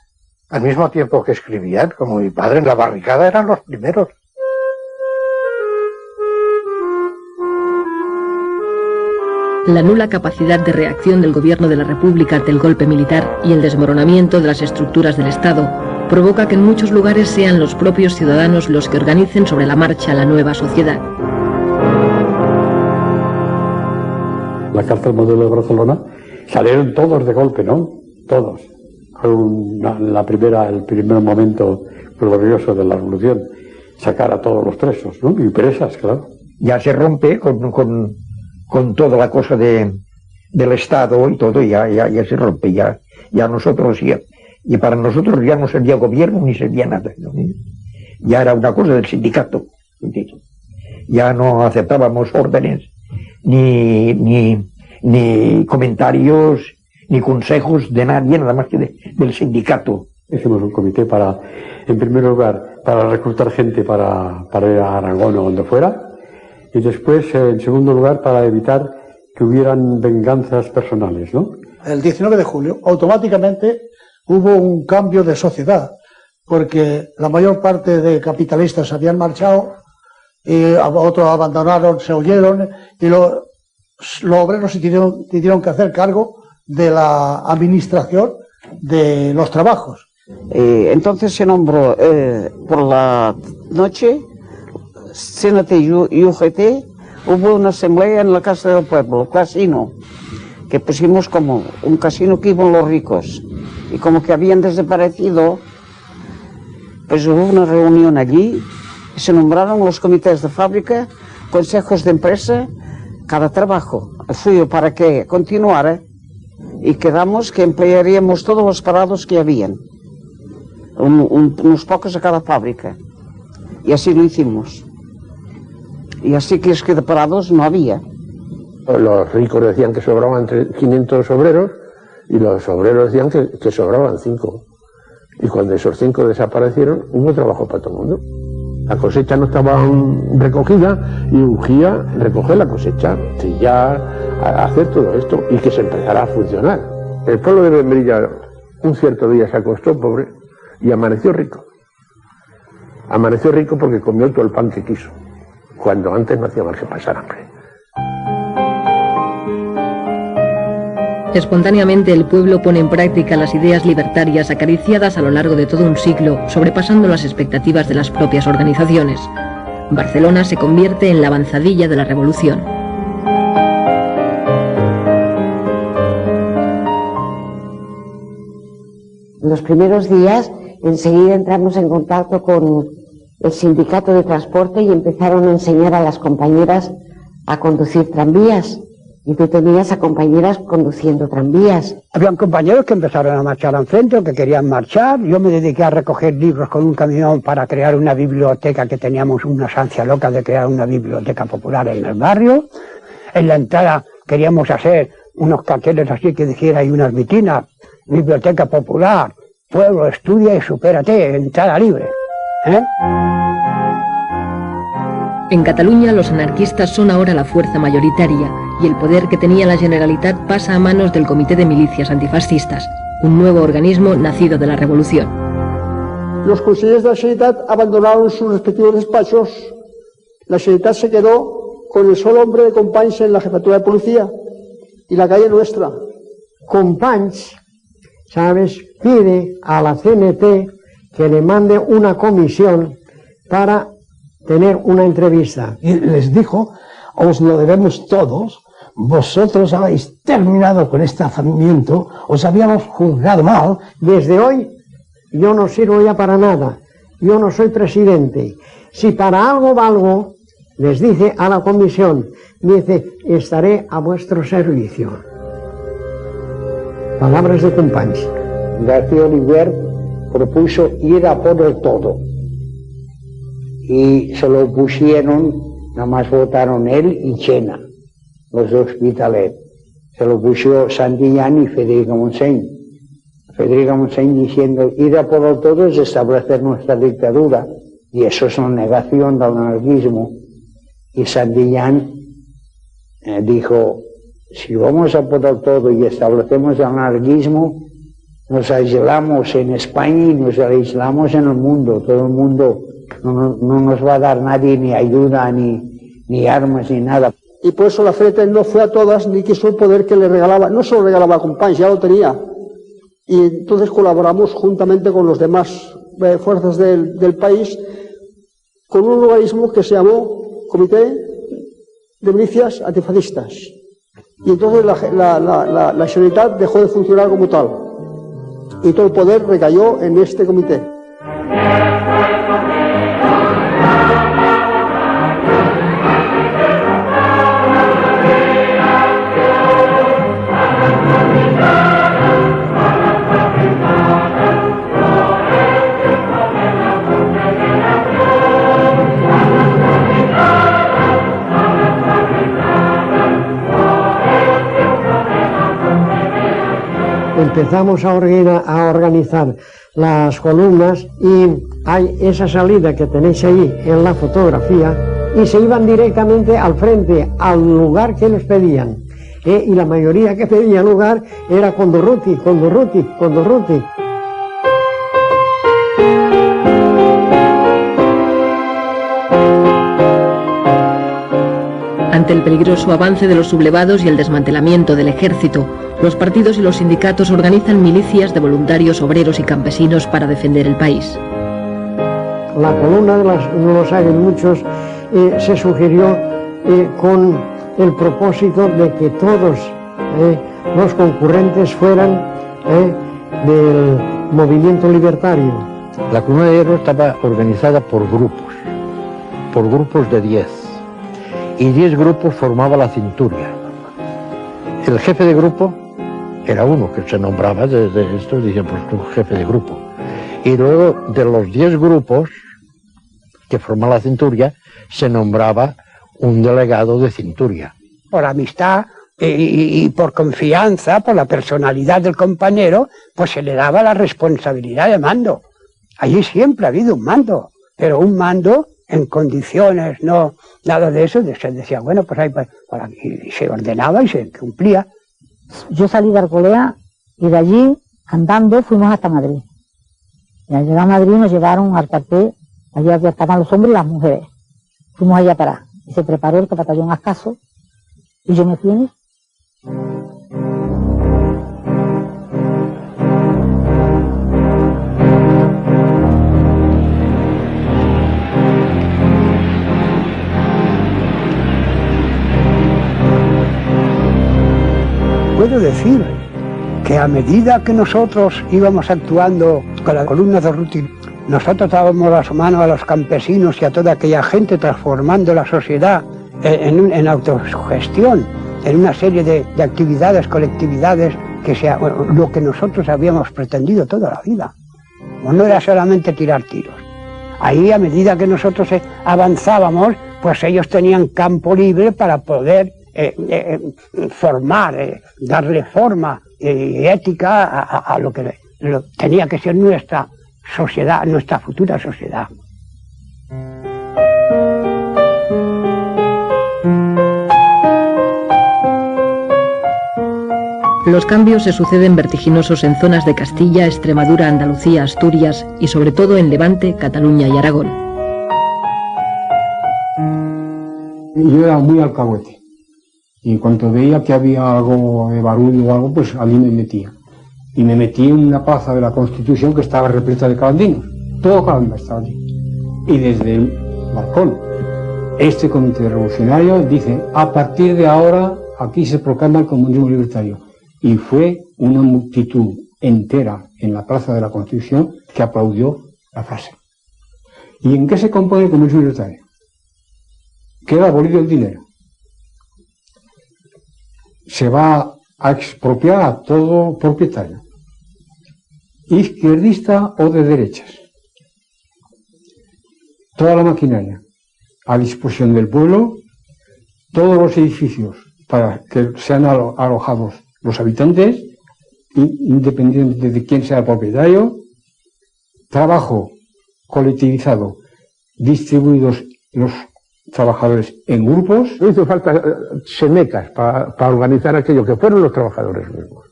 al mismo tiempo que escribían, como mi padre, en la barricada eran los primeros. La nula capacidad de reacción del gobierno de la República ante el golpe militar y el desmoronamiento de las estructuras del Estado provoca que en muchos lugares sean los propios ciudadanos los que organicen sobre la marcha la nueva sociedad. La cárcel modelo de Barcelona salieron todos de golpe, ¿no? Todos. Fue el primer momento glorioso de la revolución, sacar a todos los presos, ¿no? Y presas, claro. Ya se rompe con toda la cosa del Estado y todo, ya se rompe, ya nosotros, y para nosotros ya no servía gobierno ni servía nada, ¿no? Ya era una cosa del sindicato, ya no aceptábamos órdenes, ni comentarios, ni consejos de nadie, nada más que del sindicato. Hicimos un comité en primer lugar, para reclutar gente para ir a Aragón o donde fuera, y después, en segundo lugar, para evitar que hubieran venganzas personales, ¿no? El 19 de julio, automáticamente, hubo un cambio de sociedad, porque la mayor parte de capitalistas habían marchado, y otros abandonaron, se huyeron, y los obreros se tuvieron que hacer cargo de la administración de los trabajos. Entonces se nombró por la noche, CNT y UGT, hubo una asamblea en la Casa del Pueblo, casino, que pusimos como un casino que iban los ricos, y como que habían desaparecido, pues hubo una reunión allí, y se nombraron los comités de fábrica, consejos de empresa, cada trabajo, el suyo para que continuara, y quedamos que emplearíamos todos los parados que habían, unos pocos a cada fábrica, y así lo hicimos. Y así que es que de parados no había. Los ricos decían que sobraban 500 obreros y los obreros decían que sobraban 5. Y cuando esos 5 desaparecieron, hubo trabajo para todo el mundo. La cosecha no estaba recogida y urgía recoger la cosecha, trillar, hacer todo esto y que se empezara a funcionar. El pueblo de Membrilla un cierto día se acostó pobre y amaneció rico. Amaneció rico porque comió todo el pan que quiso, cuando antes no hacía más que pasar hambre. Espontáneamente el pueblo pone en práctica las ideas libertarias acariciadas a lo largo de todo un siglo, sobrepasando las expectativas de las propias organizaciones. Barcelona se convierte en la avanzadilla de la revolución. En los primeros días, enseguida entramos en contacto con el sindicato de transporte y empezaron a enseñar a las compañeras a conducir tranvías. Y tú tenías a compañeras conduciendo tranvías. Habían compañeros que empezaron a marchar al centro, que querían marchar. Yo me dediqué a recoger libros con un camión para crear una biblioteca, que teníamos una ansia loca de crear una biblioteca popular en el barrio. En la entrada queríamos hacer unos carteles así que dijera, y unas vitrinas, biblioteca popular, pueblo, estudia y supérate, entrada libre. En Cataluña los anarquistas son ahora la fuerza mayoritaria y el poder que tenía la Generalitat pasa a manos del Comité de Milicias Antifascistas, un nuevo organismo nacido de la revolución. Los consellers de la Generalitat abandonaron sus respectivos despachos. La Generalitat se quedó con el solo hombre de Companys en la jefatura de policía y la calle nuestra. Companys ¿sabes?, pide a la CNT que le mande una comisión para tener una entrevista. Y les dijo: os lo debemos todos, vosotros habéis terminado con este alzamiento, os habíamos juzgado mal. Desde hoy yo no sirvo ya para nada, yo no soy presidente. Si para algo valgo, les dice a la comisión, dice, estaré a vuestro servicio. Palabras de Companys. García Oliver propuso ir a por el todo. Y se lo pusieron, nada más votaron él y Chena, los de Hospitalet. Se lo puso Santillán y Federico Montseny. Federico Montseny diciendo, ir a por el todo es establecer nuestra dictadura, y eso es una negación del anarquismo. Y Santillán dijo, si vamos a por el todo y establecemos el anarquismo, nos aislamos en España y nos aislamos en el mundo. Todo el mundo no nos va a dar nadie ni ayuda, ni armas, ni nada. Y por eso la FET no fue a todas ni quiso el poder que le regalaba, no solo regalaba a Companys, ya lo tenía. Y entonces colaboramos juntamente con los demás fuerzas del país con un organismo que se llamó Comité de Milicias Antifascistas. Y entonces la Generalitat dejó de funcionar como tal. Y todo el poder recayó en este comité. Empezamos a organizar las columnas y hay esa salida que tenéis ahí en la fotografía y se iban directamente al frente, al lugar que les pedían. Y la mayoría que pedía lugar era Condorruti, Condorruti, Condorruti. Ante el peligroso avance de los sublevados y el desmantelamiento del ejército, los partidos y los sindicatos organizan milicias de voluntarios obreros y campesinos para defender el país. La columna de los aguiluchos se sugirió con el propósito de que todos los concurrentes fueran del movimiento libertario. La columna de hierro estaba organizada por grupos de 10. Y 10 grupos formaba la cinturia. El jefe de grupo era uno que se nombraba desde esto, dicen, pues tú jefe de grupo. Y luego de los 10 grupos que forman la cinturia, se nombraba un delegado de cinturia. Por amistad y por confianza, por la personalidad del compañero, pues se le daba la responsabilidad de mando. Allí siempre ha habido un mando, pero un mando en condiciones, no nada de eso, se decía, bueno, pues ahí y se ordenaba y se cumplía. Yo salí de Arcolea y de allí, andando, fuimos hasta Madrid. Y al llegar a Madrid nos llevaron al cuartel, allí estaban los hombres y las mujeres. Fuimos allá para, y se preparó el batallón Ascaso, y yo me fui. Puedo decir que a medida que nosotros íbamos actuando con la columna de Ruti, nosotros dábamos las manos a los campesinos y a toda aquella gente, transformando la sociedad en autosugestión, en una serie de actividades, colectividades, que sea lo que nosotros habíamos pretendido toda la vida. No era solamente tirar tiros. Ahí, a medida que nosotros avanzábamos, pues ellos tenían campo libre para poder formar, darle forma y ética a lo que tenía que ser nuestra sociedad, nuestra futura sociedad. Los cambios se suceden vertiginosos en zonas de Castilla, Extremadura, Andalucía, Asturias y sobre todo en Levante, Cataluña y Aragón. Yo era muy alcahuete. Y en cuanto veía que había algo de barullo o algo, pues allí me metía. y me metí en una plaza de la Constitución que estaba repleta de cabaldinos. Todo Calamba estaba allí. Y desde el balcón, este comité revolucionario dice: a partir de ahora aquí se proclama el comunismo libertario. Y fue una multitud entera en la plaza de la Constitución que aplaudió la frase. ¿Y en qué se compone el comunismo libertario? Queda abolido el dinero. Se va a expropiar a todo propietario, izquierdista o de derechas. Toda la maquinaria a disposición del pueblo, todos los edificios para que sean alojados los habitantes, independientemente de quién sea el propietario, trabajo colectivizado, distribuidos los trabajadores en grupos. No hizo falta semecas para organizar aquello, que fueron los trabajadores mismos.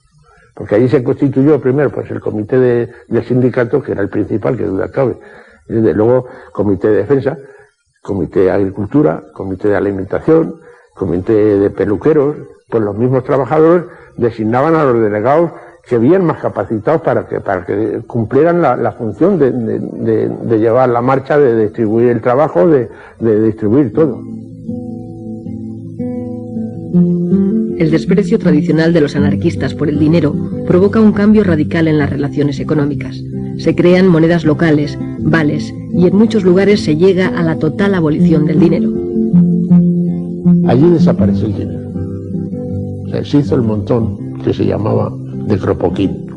Porque ahí se constituyó primero pues el comité del sindicato, que era el principal, que duda cabe. Desde luego, comité de defensa, comité de agricultura, comité de alimentación, comité de peluqueros. Pues los mismos trabajadores designaban a los delegados que bien más capacitados para que cumplieran la función de llevar la marcha, de distribuir el trabajo, de distribuir todo. El desprecio tradicional de los anarquistas por el dinero provoca un cambio radical en las relaciones económicas. Se crean monedas locales, vales, y en muchos lugares se llega a la total abolición del dinero. Allí desapareció el dinero. O sea, se hizo el montón que se llamaba de Cropoquín.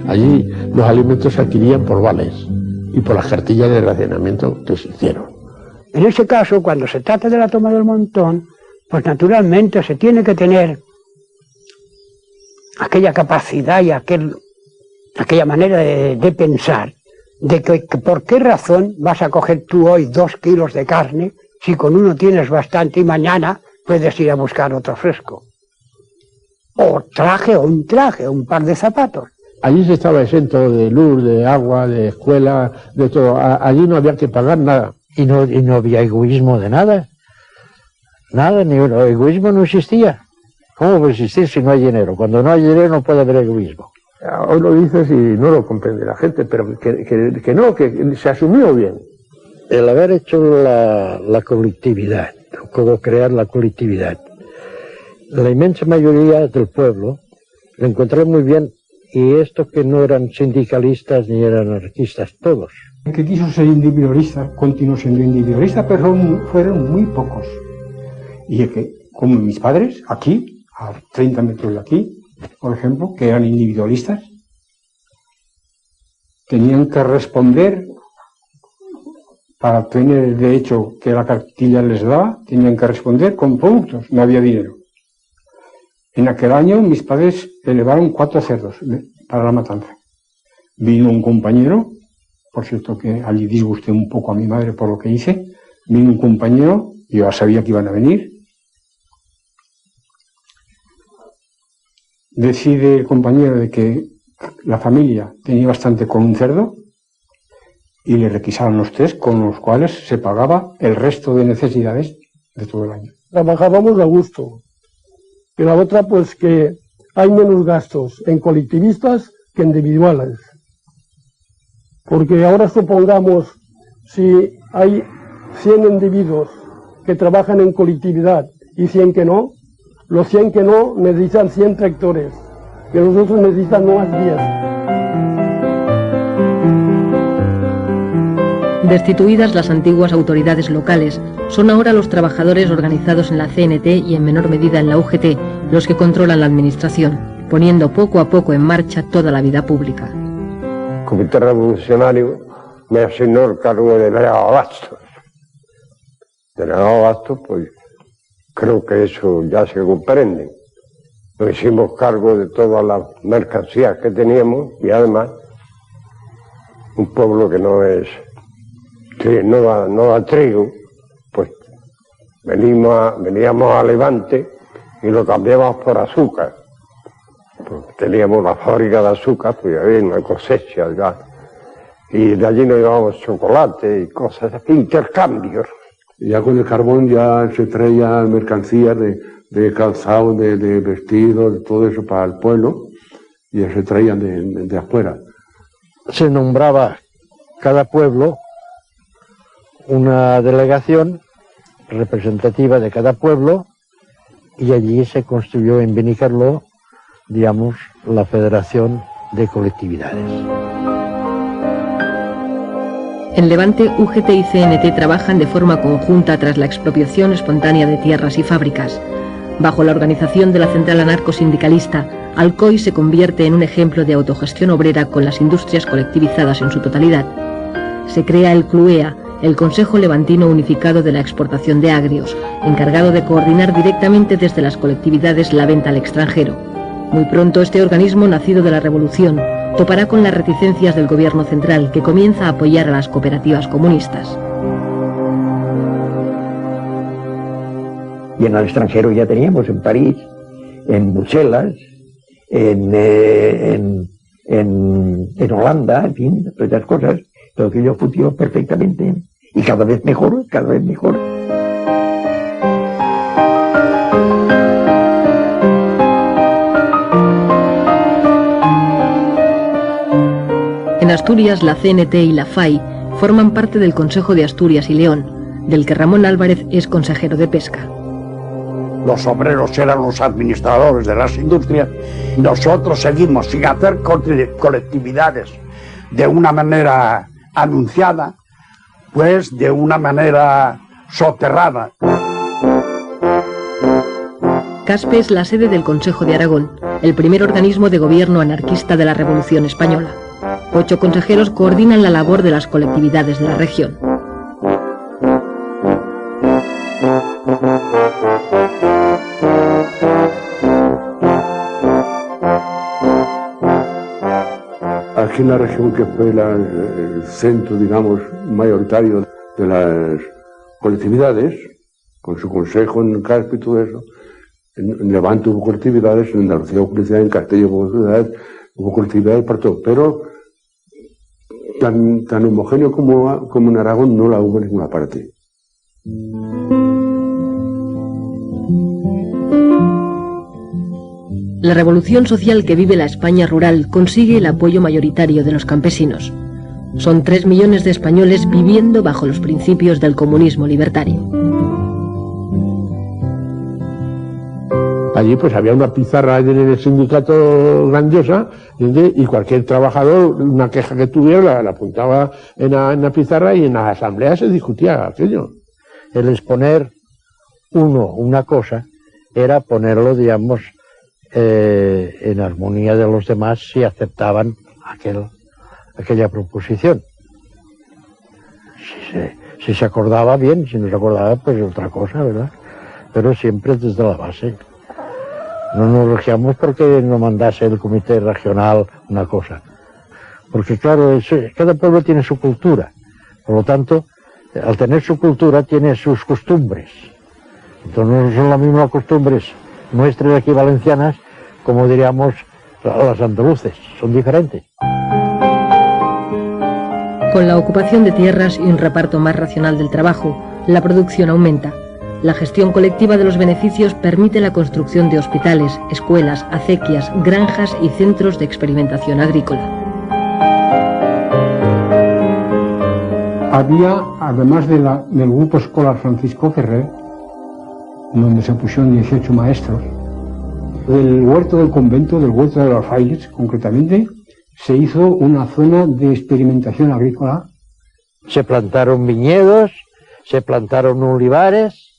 Allí los alimentos se adquirían por vales y por las cartillas de racionamiento que se hicieron. En ese caso, cuando se trata de la toma del montón, pues naturalmente se tiene que tener aquella capacidad y aquella manera de pensar, de que por qué razón vas a coger tú hoy 2 kilos de carne si con uno tienes bastante y mañana puedes ir a buscar otro fresco. O un par de zapatos. Allí se estaba exento de luz, de agua, de escuela, de todo. Allí no había que pagar nada. Y no había egoísmo de nada. Nada, ni uno. Egoísmo no existía. ¿Cómo puede existir si no hay dinero? Cuando no hay dinero no puede haber egoísmo. Hoy lo dices y no lo comprende la gente, pero que no, que se asumió bien. El haber hecho la colectividad, cómo crear la colectividad, la inmensa mayoría del pueblo lo encontré muy bien, y esto que no eran sindicalistas ni eran anarquistas, todos. El que quiso ser individualista continuó siendo individualista, pero fueron muy pocos. Y el que, como mis padres, aquí, a 30 metros de aquí, por ejemplo, que eran individualistas, tenían que responder, para tener el derecho que la cartilla les daba, tenían que responder con productos, no había dinero. En aquel año mis padres elevaron 4 cerdos para la matanza. Vino un compañero, por cierto que allí disgusté un poco a mi madre por lo que hice, vino un compañero, yo ya sabía que iban a venir, decide el compañero de que la familia tenía bastante con un cerdo y le requisaron los 3, con los cuales se pagaba el resto de necesidades de todo el año. Trabajábamos a gusto. Y la otra, pues que hay menos gastos en colectivistas que individuales. Porque ahora supongamos, si hay 100 individuos que trabajan en colectividad y 100 que no, los 100 que no necesitan 100 tractores, que los otros necesitan más 10. Destituidas las antiguas autoridades locales, son ahora los trabajadores organizados en la CNT y en menor medida en la UGT los que controlan la administración, poniendo poco a poco en marcha toda la vida pública. El Comité Revolucionario me asignó el cargo de delegado de abastos. Delegado de abastos, pues creo que eso ya se comprende. Nos hicimos cargo de todas las mercancías que teníamos y además un pueblo que no da trigo, pues veníamos a Levante y lo cambiamos por azúcar. Pues teníamos una fábrica de azúcar, pues había una cosecha ya. Y de allí nos llevábamos chocolate y cosas así, intercambios. Ya con el carbón ya se traía mercancías de calzado, de vestidos, de todo eso para el pueblo. y se traían de afuera. Se nombraba cada pueblo una delegación representativa de cada pueblo y allí se construyó en Benicarló, digamos, la Federación de Colectividades. En Levante, UGT y CNT trabajan de forma conjunta tras la expropiación espontánea de tierras y fábricas. Bajo la organización de la Central Anarcosindicalista, Alcoy se convierte en un ejemplo de autogestión obrera con las industrias colectivizadas en su totalidad. Se crea el CLUEA, el Consejo Levantino Unificado de la Exportación de Agrios, encargado de coordinar directamente desde las colectividades la venta al extranjero. Muy pronto este organismo, nacido de la Revolución, topará con las reticencias del gobierno central, que comienza a apoyar a las cooperativas comunistas. Y en el extranjero ya teníamos, en París, en Bruselas, en Holanda, en fin, todas esas cosas. Todo aquello funcionó perfectamente y cada vez mejor, cada vez mejor. En Asturias, la CNT y la FAI forman parte del Consejo de Asturias y León, del que Ramón Álvarez es consejero de Pesca. Los obreros eran los administradores de las industrias. Nosotros seguimos sin hacer colectividades de una manera anunciada, pues de una manera soterrada. CASPE es la sede del Consejo de Aragón, el primer organismo de gobierno anarquista de la Revolución Española. 8 consejeros coordinan la labor de las colectividades de la región. Aquí en la región, que fue el centro, digamos, mayoritario de las colectividades, con su consejo en Caspe y todo eso, en Levante hubo colectividades, en Andalucía hubo colectividades, en Castilla hubo colectividades para todo, pero tan homogéneo como en Aragón no la hubo en ninguna parte. La revolución social que vive la España rural consigue el apoyo mayoritario de los campesinos. Son 3 millones de españoles viviendo bajo los principios del comunismo libertario. Allí pues había una pizarra en el sindicato grandiosa, y cualquier trabajador, una queja que tuviera, la apuntaba en la pizarra, y en la asamblea se discutía aquello. El exponer una cosa era ponerlo, digamos, en armonía de los demás si aceptaban aquella proposición. Si se acordaba bien, si no se acordaba, pues otra cosa, ¿verdad? Pero siempre desde la base. No nos regiamos porque nos mandase el comité regional una cosa. Porque claro, cada pueblo tiene su cultura. Por lo tanto, al tener su cultura, tiene sus costumbres. Entonces no son las mismas costumbres nuestras aquí valencianas, como diríamos las andaluces, son diferentes. Con la ocupación de tierras y un reparto más racional del trabajo, la producción aumenta. La gestión colectiva de los beneficios permite la construcción de hospitales, escuelas, acequias, granjas y centros de experimentación agrícola. Había, además del grupo escolar Francisco Ferrer, donde se pusieron 18 maestros, del huerto del convento, del huerto de los frailes, concretamente, se hizo una zona de experimentación agrícola. Se plantaron viñedos, se plantaron olivares,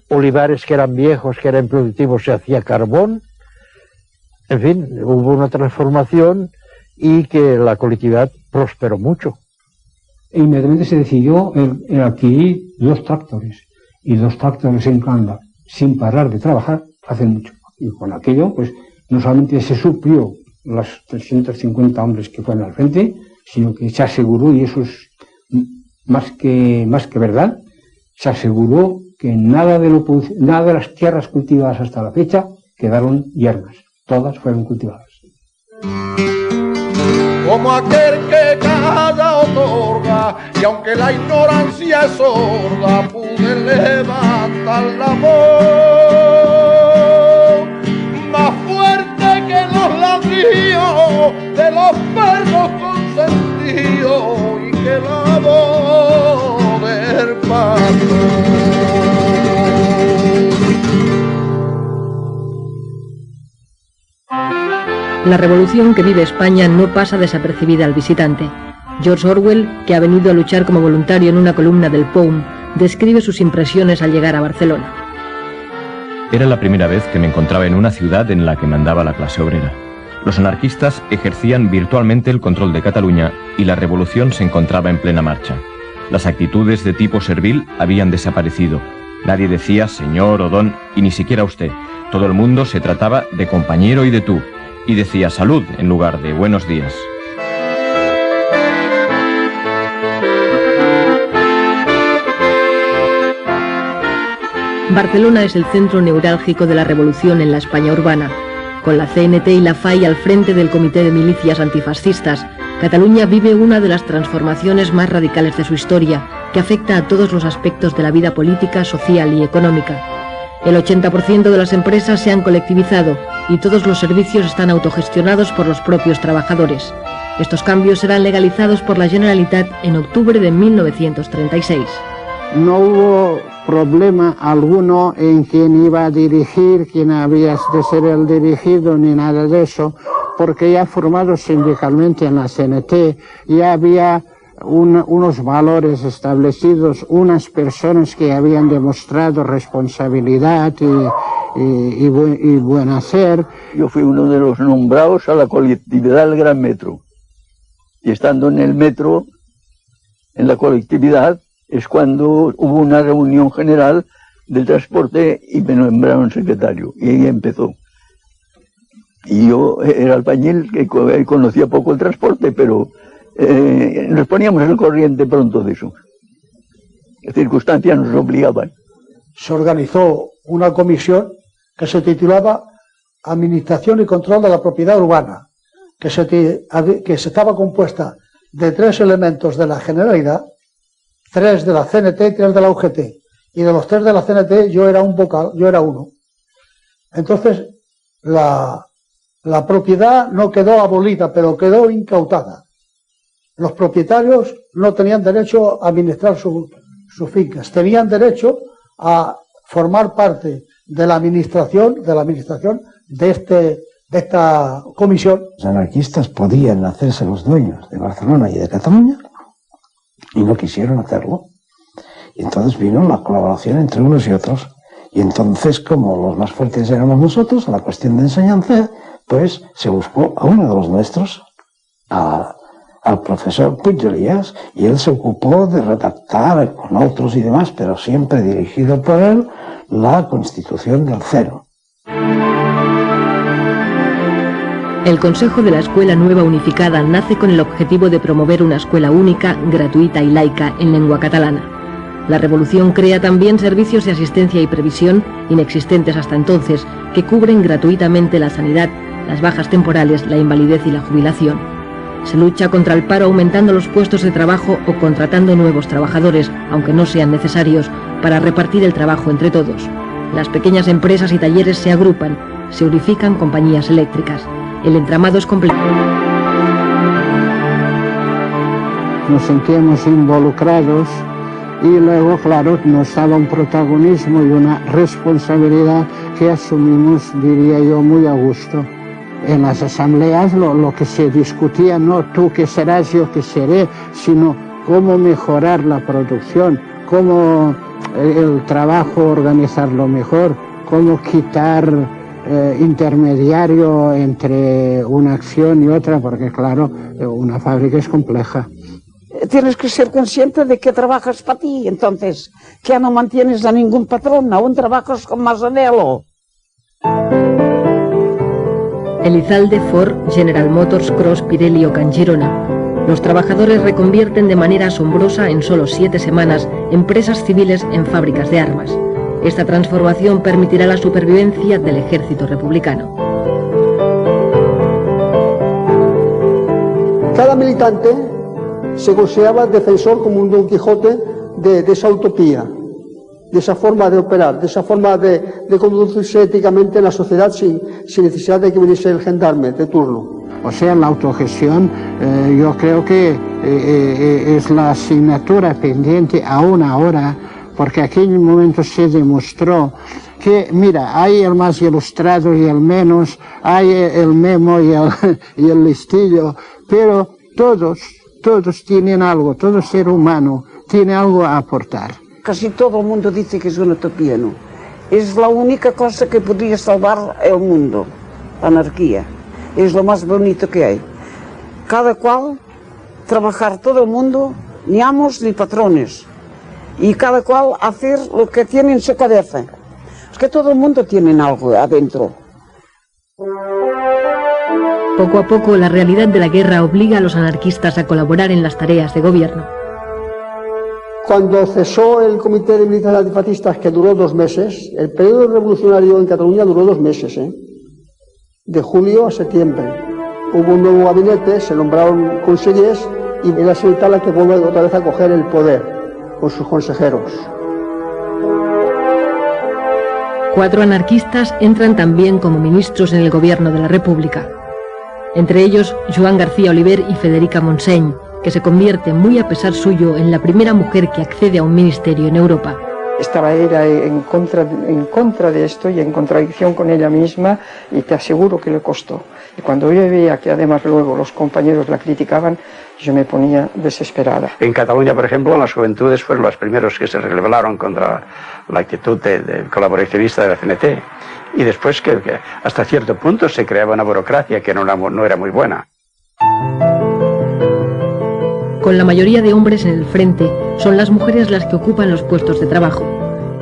olivares que eran viejos, que eran productivos, se hacía carbón. En fin, hubo una transformación y que la colectividad prosperó mucho. E inmediatamente se decidió el adquirir 2 tractores, y 2 tractores en Canda, sin parar de trabajar, hace mucho. Y con aquello, pues, no solamente se suplió los 350 hombres que fueron al frente, sino que se aseguró, y eso es más que verdad, se aseguró que nada de las tierras cultivadas hasta la fecha quedaron yermas, todas fueron cultivadas. Como aquel que cada otorga, y aunque la ignorancia es sorda, pude levantar la voz más fuerte que los río de los perros consentidos y que la voz del patrón. La revolución que vive España no pasa desapercibida al visitante. George Orwell, que ha venido a luchar como voluntario en una columna del POUM, describe sus impresiones al llegar a Barcelona. Era la primera vez que me encontraba en una ciudad en la que mandaba la clase obrera. Los anarquistas ejercían virtualmente el control de Cataluña y la revolución se encontraba en plena marcha. Las actitudes de tipo servil habían desaparecido. Nadie decía señor o don y ni siquiera usted. Todo el mundo se trataba de compañero y de tú. Y decía salud en lugar de buenos días. Barcelona es el centro neurálgico de la revolución en la España urbana. Con la CNT y la FAI al frente del Comité de Milicias Antifascistas, Cataluña vive una de las transformaciones más radicales de su historia, que afecta a todos los aspectos de la vida política, social y económica. El 80% de las empresas se han colectivizado y todos los servicios están autogestionados por los propios trabajadores. Estos cambios serán legalizados por la Generalitat en octubre de 1936. No hubo problema alguno en quién iba a dirigir, quién había de ser el dirigido, ni nada de eso, porque ya formados sindicalmente en la CNT, ya había unos valores establecidos, unas personas que habían demostrado responsabilidad y buen hacer. Yo fui uno de los nombrados a la colectividad del Gran Metro. Y estando en el metro, en la colectividad, es cuando hubo una reunión general del transporte y me nombraron secretario. Y ahí empezó. Y yo era albañil que conocía poco el transporte, pero nos poníamos al corriente pronto de eso. Las circunstancias nos obligaban. Se organizó una comisión que se titulaba Administración y Control de la Propiedad Urbana, que estaba compuesta de 3 elementos de la Generalidad, 3 de la CNT y 3 de la UGT. Y de los 3 de la CNT yo era un vocal, yo era uno. Entonces, la propiedad no quedó abolida, pero quedó incautada. Los propietarios no tenían derecho a administrar sus fincas, tenían derecho a formar parte de la administración de esta comisión. Los anarquistas podían hacerse los dueños de Barcelona y de Cataluña y no quisieron hacerlo. Y entonces vino la colaboración entre unos y otros. Y entonces, como los más fuertes éramos nosotros, en la cuestión de enseñanza, pues se buscó a uno de los nuestros, al profesor Puig de Elías, y él se ocupó de redactar con otros y demás, pero siempre dirigido por él, la Constitución del Cero. El Consejo de la Escuela Nueva Unificada nace con el objetivo de promover una escuela única, gratuita y laica en lengua catalana. La revolución crea también servicios de asistencia y previsión, inexistentes hasta entonces, que cubren gratuitamente la sanidad, las bajas temporales, la invalidez y la jubilación. Se lucha contra el paro aumentando los puestos de trabajo o contratando nuevos trabajadores, aunque no sean necesarios, para repartir el trabajo entre todos. Las pequeñas empresas y talleres se agrupan, se unifican compañías eléctricas. El entramado es complejo. Nos sentíamos involucrados y luego, claro, nos daba un protagonismo y una responsabilidad que asumimos, diría yo, muy a gusto. En las asambleas lo que se discutía, no tú que serás, yo que seré, sino cómo mejorar la producción, cómo el trabajo organizarlo mejor, cómo quitar intermediario entre una acción y otra, porque claro, una fábrica es compleja. Tienes que ser consciente de que trabajas para ti, entonces, que ya no mantienes a ningún patrón, aún trabajas con más anhelo. Elizalde, Ford, General Motors, Cross, Pirelli o Can Girona. Los trabajadores reconvierten de manera asombrosa en solo 7 semanas empresas civiles en fábricas de armas. Esta transformación permitirá la supervivencia del ejército republicano. Cada militante se consideraba defensor como un Don Quijote de esa utopía. de esa forma de operar, de esa forma de conducirse éticamente en la sociedad sin necesidad de que viniese el gendarme de turno. O sea, la autogestión yo creo que es la asignatura pendiente aún ahora, porque en aquel momento se demostró que, mira, hay el más ilustrado y el menos, hay el memo y el listillo, pero todos tienen algo, todo ser humano tiene algo a aportar. Casi todo el mundo dice que es una utopía, ¿no? Es la única cosa que podría salvar el mundo, la anarquía. Es lo más bonito que hay. Cada cual, trabajar todo el mundo, ni amos ni patrones. Y cada cual hacer lo que tiene en su cabeza. Es que todo el mundo tiene algo adentro. Poco a poco, la realidad de la guerra obliga a los anarquistas a colaborar en las tareas de gobierno. Cuando cesó el Comité de Militares Antifascistas, que duró 2 meses, el periodo revolucionario en Cataluña duró 2 meses, de julio a septiembre. Hubo un nuevo gabinete, se nombraron consellers y era Sanitat la que vuelve otra vez a coger el poder con sus consejeros. 4 anarquistas entran también como ministros en el gobierno de la República. Entre ellos, Joan García Oliver y Federica Montseny, que se convierte, muy a pesar suyo, en la primera mujer que accede a un ministerio en Europa. Estaba ella en contra de esto y en contradicción con ella misma, y te aseguro que le costó. Y cuando yo veía que además luego los compañeros la criticaban, yo me ponía desesperada. En Cataluña, por ejemplo, las juventudes fueron los primeros que se rebelaron contra la actitud de colaboracionista de la CNT. Y después que hasta cierto punto se creaba una burocracia que no era muy buena. Con la mayoría de hombres en el frente, son las mujeres las que ocupan los puestos de trabajo.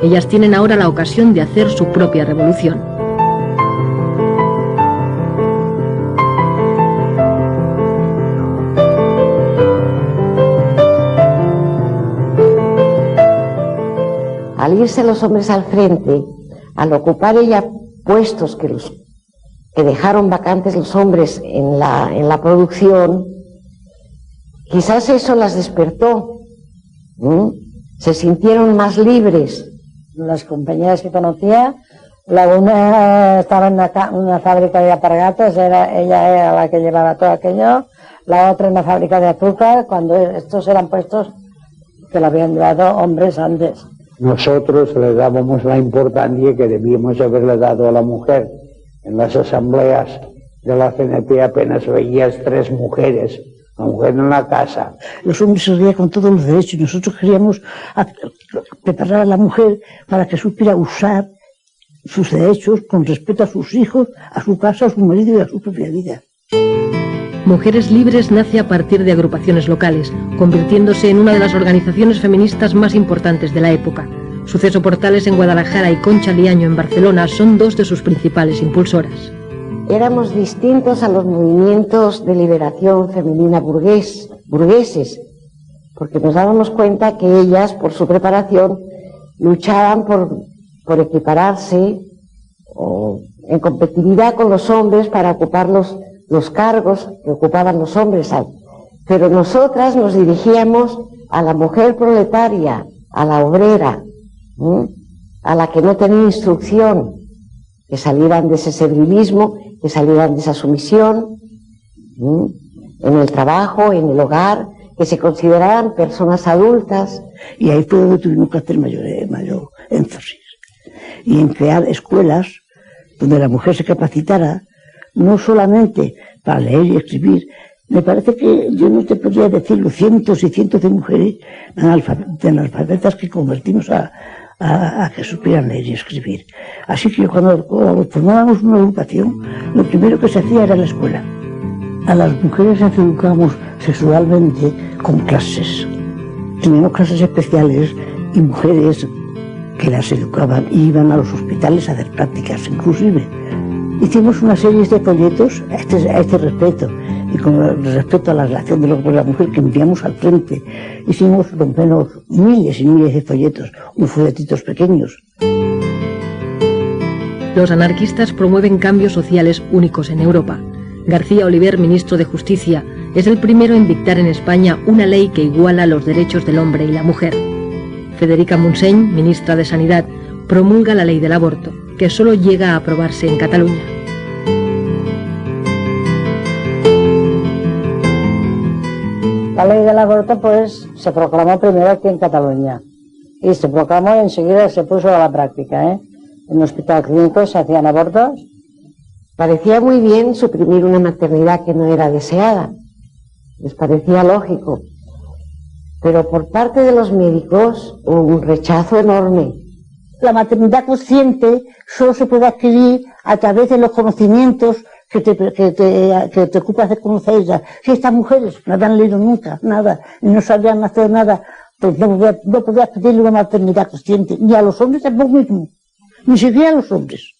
Ellas tienen ahora la ocasión de hacer su propia revolución. Al irse los hombres al frente, al ocupar ella puestos que dejaron vacantes los hombres en la producción, quizás eso las despertó, se sintieron más libres. Las compañeras que conocía, una estaba en una fábrica de alpargatas, ella era la que llevaba todo aquello, la otra en una fábrica de azúcar, cuando estos eran puestos que lo habían llevado hombres antes. Nosotros le dábamos la importancia que debíamos haberle dado a la mujer. En las asambleas de la CNT apenas veías 3 mujeres. La mujer en la casa. Los hombres se reían con todos los derechos y nosotros queríamos preparar a la mujer para que supiera usar sus derechos con respeto a sus hijos, a su casa, a su marido y a su propia vida. Mujeres Libres nace a partir de agrupaciones locales, convirtiéndose en una de las organizaciones feministas más importantes de la época. Suceso Portales en Guadalajara y Concha Liaño en Barcelona son 2 de sus principales impulsoras. Éramos distintos a los movimientos de liberación femenina burgueses, porque nos dábamos cuenta que ellas, por su preparación, luchaban por equipararse o en competitividad con los hombres para ocupar los cargos que ocupaban los hombres. Pero nosotras nos dirigíamos a la mujer proletaria, a la obrera, a la que no tenía instrucción, que salieran de ese servilismo, que salieran de esa sumisión, en el trabajo, en el hogar, que se consideraran personas adultas. Y ahí fue donde tuvimos que hacer mayor énfasis. Y en crear escuelas donde la mujer se capacitara, no solamente para leer y escribir. Me parece que yo no te podría decir los cientos y cientos de mujeres analfabetas que convertimos a que supieran leer y escribir. Así que cuando formábamos una agrupación, lo primero que se hacía era la escuela. A las mujeres las educábamos sexualmente con clases. Teníamos clases especiales y mujeres que las educaban y iban a los hospitales a hacer prácticas inclusive. Hicimos una serie de folletos a este respecto y con respecto a la relación del hombre y la mujer que enviamos al frente. Hicimos por lo menos miles y miles de folletos, folletitos pequeños. Los anarquistas promueven cambios sociales únicos en Europa. García Oliver, ministro de Justicia, es el primero en dictar en España una ley que iguala los derechos del hombre y la mujer. Federica Montseny, ministra de Sanidad, promulga la ley del aborto, que solo llega a aprobarse en Cataluña. La ley del aborto pues se proclamó primero aquí en Cataluña y se proclamó y enseguida se puso a la práctica, ¿eh? En el hospital clínico se hacían abortos. Parecía muy bien suprimir una maternidad que no era deseada. Les parecía lógico. Pero por parte de los médicos hubo un rechazo enorme. La maternidad consciente solo se puede adquirir a través de los conocimientos que te ocupas de conocerlas. Si estas mujeres no habían leído nunca nada y no sabían hacer nada, pues no podías pedirle una maternidad consciente, ni a los hombres tampoco mismo, ni siquiera a los hombres.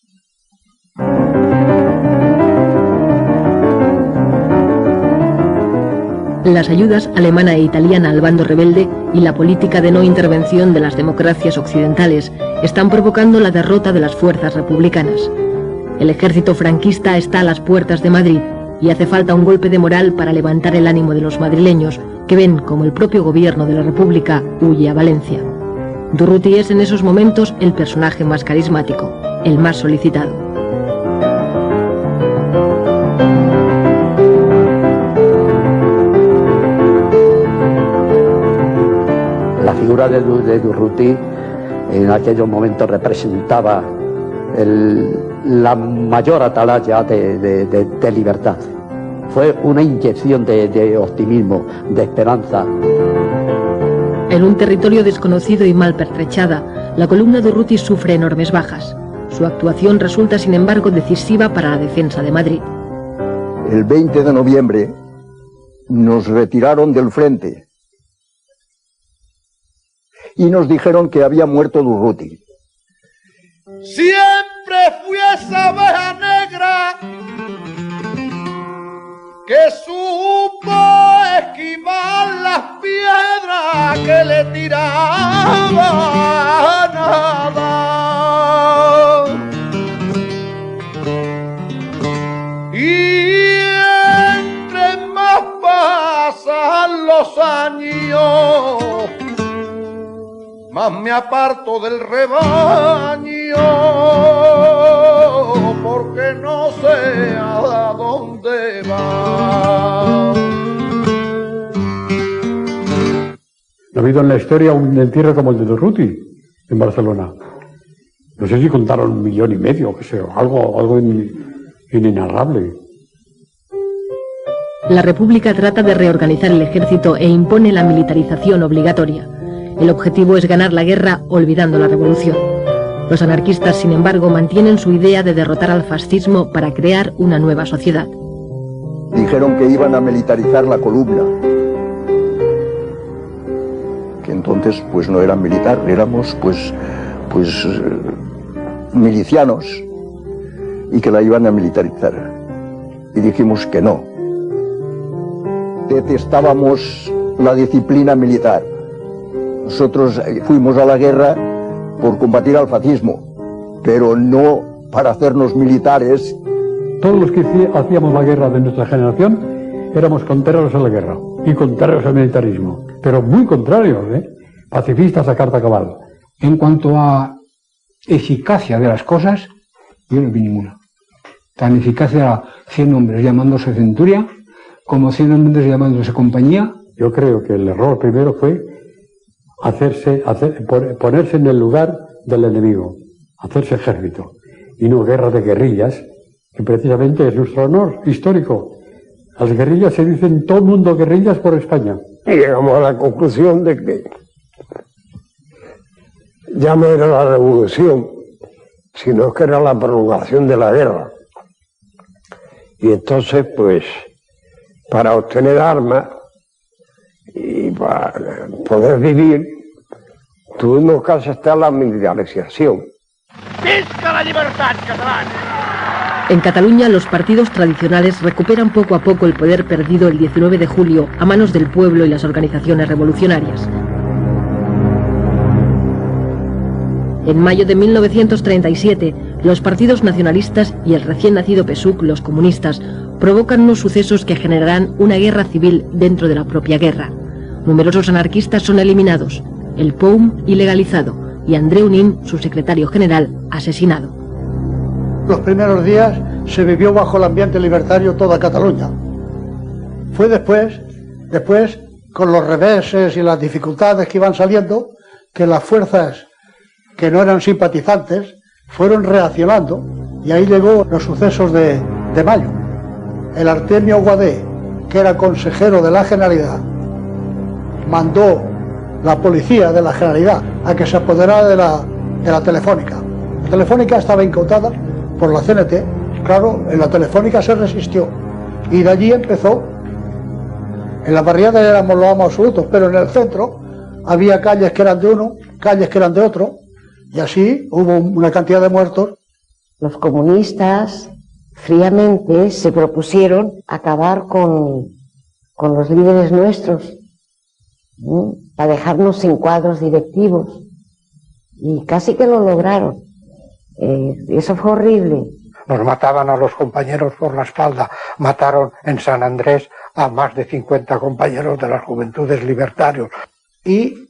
Las ayudas alemana e italiana al bando rebelde y la política de no intervención de las democracias occidentales están provocando la derrota de las fuerzas republicanas. El ejército franquista está a las puertas de Madrid y hace falta un golpe de moral para levantar el ánimo de los madrileños, que ven como el propio gobierno de la República huye a Valencia. Durruti es en esos momentos el personaje más carismático, el más solicitado. La figura de Durruti en aquellos momentos representaba la mayor atalaya de libertad. Fue una inyección de optimismo, de esperanza. En un territorio desconocido y mal pertrechada, la columna Durruti sufre enormes bajas. Su actuación resulta, sin embargo, decisiva para la defensa de Madrid. El 20 de noviembre nos retiraron del frente y nos dijeron que había muerto Durruti. Siempre fui esa abeja negra que supo esquivar las piedras que le tiraban nada. Y entre más pasan los años, más me aparto del rebaño, porque no sé a dónde va. No ha habido en la historia un entierro como el de Durruti en Barcelona. No sé si contaron 1,5 millones, que sea, algo inenarrable. La República trata de reorganizar el ejército e impone la militarización obligatoria. El objetivo es ganar la guerra olvidando la revolución. Los anarquistas, sin embargo, mantienen su idea de derrotar al fascismo para crear una nueva sociedad. Dijeron que iban a militarizar la columna, que entonces pues no eran militar, éramos pues milicianos, y que la iban a militarizar. Y dijimos que no. Detestábamos la disciplina militar. Nosotros fuimos a la guerra por combatir al fascismo, pero no para hacernos militares. Todos los que hacíamos la guerra de nuestra generación éramos contrarios a la guerra y contrarios al militarismo, pero muy contrarios, pacifistas a carta cabal. En cuanto a eficacia de las cosas, yo no vi ninguna. Tan eficaz era 100 hombres llamándose centuria, como 100 hombres llamándose compañía. Yo creo que el error primero fue ponerse en el lugar del enemigo, hacerse ejército, y no guerra de guerrillas, que precisamente es nuestro honor histórico. Las guerrillas se dicen todo el mundo guerrillas por España. Y llegamos a la conclusión de que ya no era la revolución, sino que era la prolongación de la guerra. Y entonces, pues, para obtener armas y para poder vivir, tuvimos que aceptar la militarización. ¡Visca la libertad catalana! En Cataluña, los partidos tradicionales recuperan poco a poco el poder perdido el 19 de julio a manos del pueblo y las organizaciones revolucionarias. En mayo de 1937, los partidos nacionalistas y el recién nacido PSUC, los comunistas, provocan unos sucesos que generarán una guerra civil dentro de la propia guerra. Numerosos anarquistas son eliminados. el POUM ilegalizado y Andreu Nin, su secretario general, asesinado. Los primeros días se vivió bajo el ambiente libertario toda Cataluña. Fue después, con los reveses y las dificultades que iban saliendo, que las fuerzas que no eran simpatizantes fueron reaccionando, y ahí llegó los sucesos de mayo. El Artemio Guadé, que era consejero de la Generalidad, mandó la policía de la Generalidad a que se apoderara de la Telefónica. La Telefónica estaba incautada por la CNT, claro, en la Telefónica se resistió, y de allí empezó. En las barriadas éramos los amos absolutos, pero en el centro había calles que eran de uno, calles que eran de otro, y así hubo una cantidad de muertos. Los comunistas fríamente se propusieron acabar con los líderes nuestros, para dejarnos sin cuadros directivos, y casi que lo lograron. Eso fue horrible. Nos mataban a los compañeros por la espalda, mataron en San Andrés a más de 50 compañeros de las Juventudes Libertarios. Y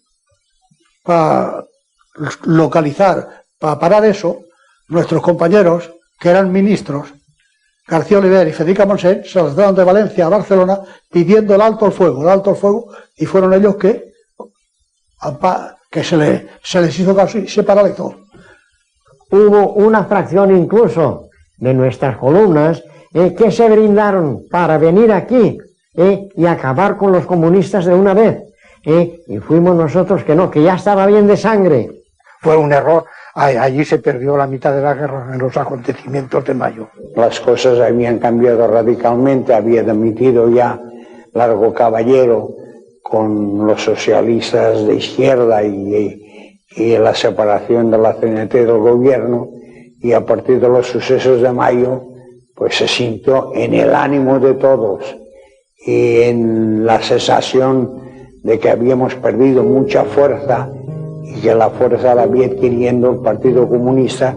para localizar, para parar eso, nuestros compañeros, que eran ministros, García Oliver y Federica Montseny, se los daban de Valencia a Barcelona pidiendo el alto al fuego, y fueron ellos que se les hizo caso y se paralizó. Hubo una fracción incluso de nuestras columnas que se brindaron para venir aquí y acabar con los comunistas de una vez. Y fuimos nosotros que no, que ya estaba bien de sangre. Fue un error. Allí se perdió la mitad de la guerra en los acontecimientos de mayo. Las cosas habían cambiado radicalmente, había dimitido ya Largo Caballero con los socialistas de izquierda y la separación de la CNT del gobierno, y a partir de los sucesos de mayo pues se sintió en el ánimo de todos y en la sensación de que habíamos perdido mucha fuerza y que la fuerza la había adquiriendo el Partido Comunista,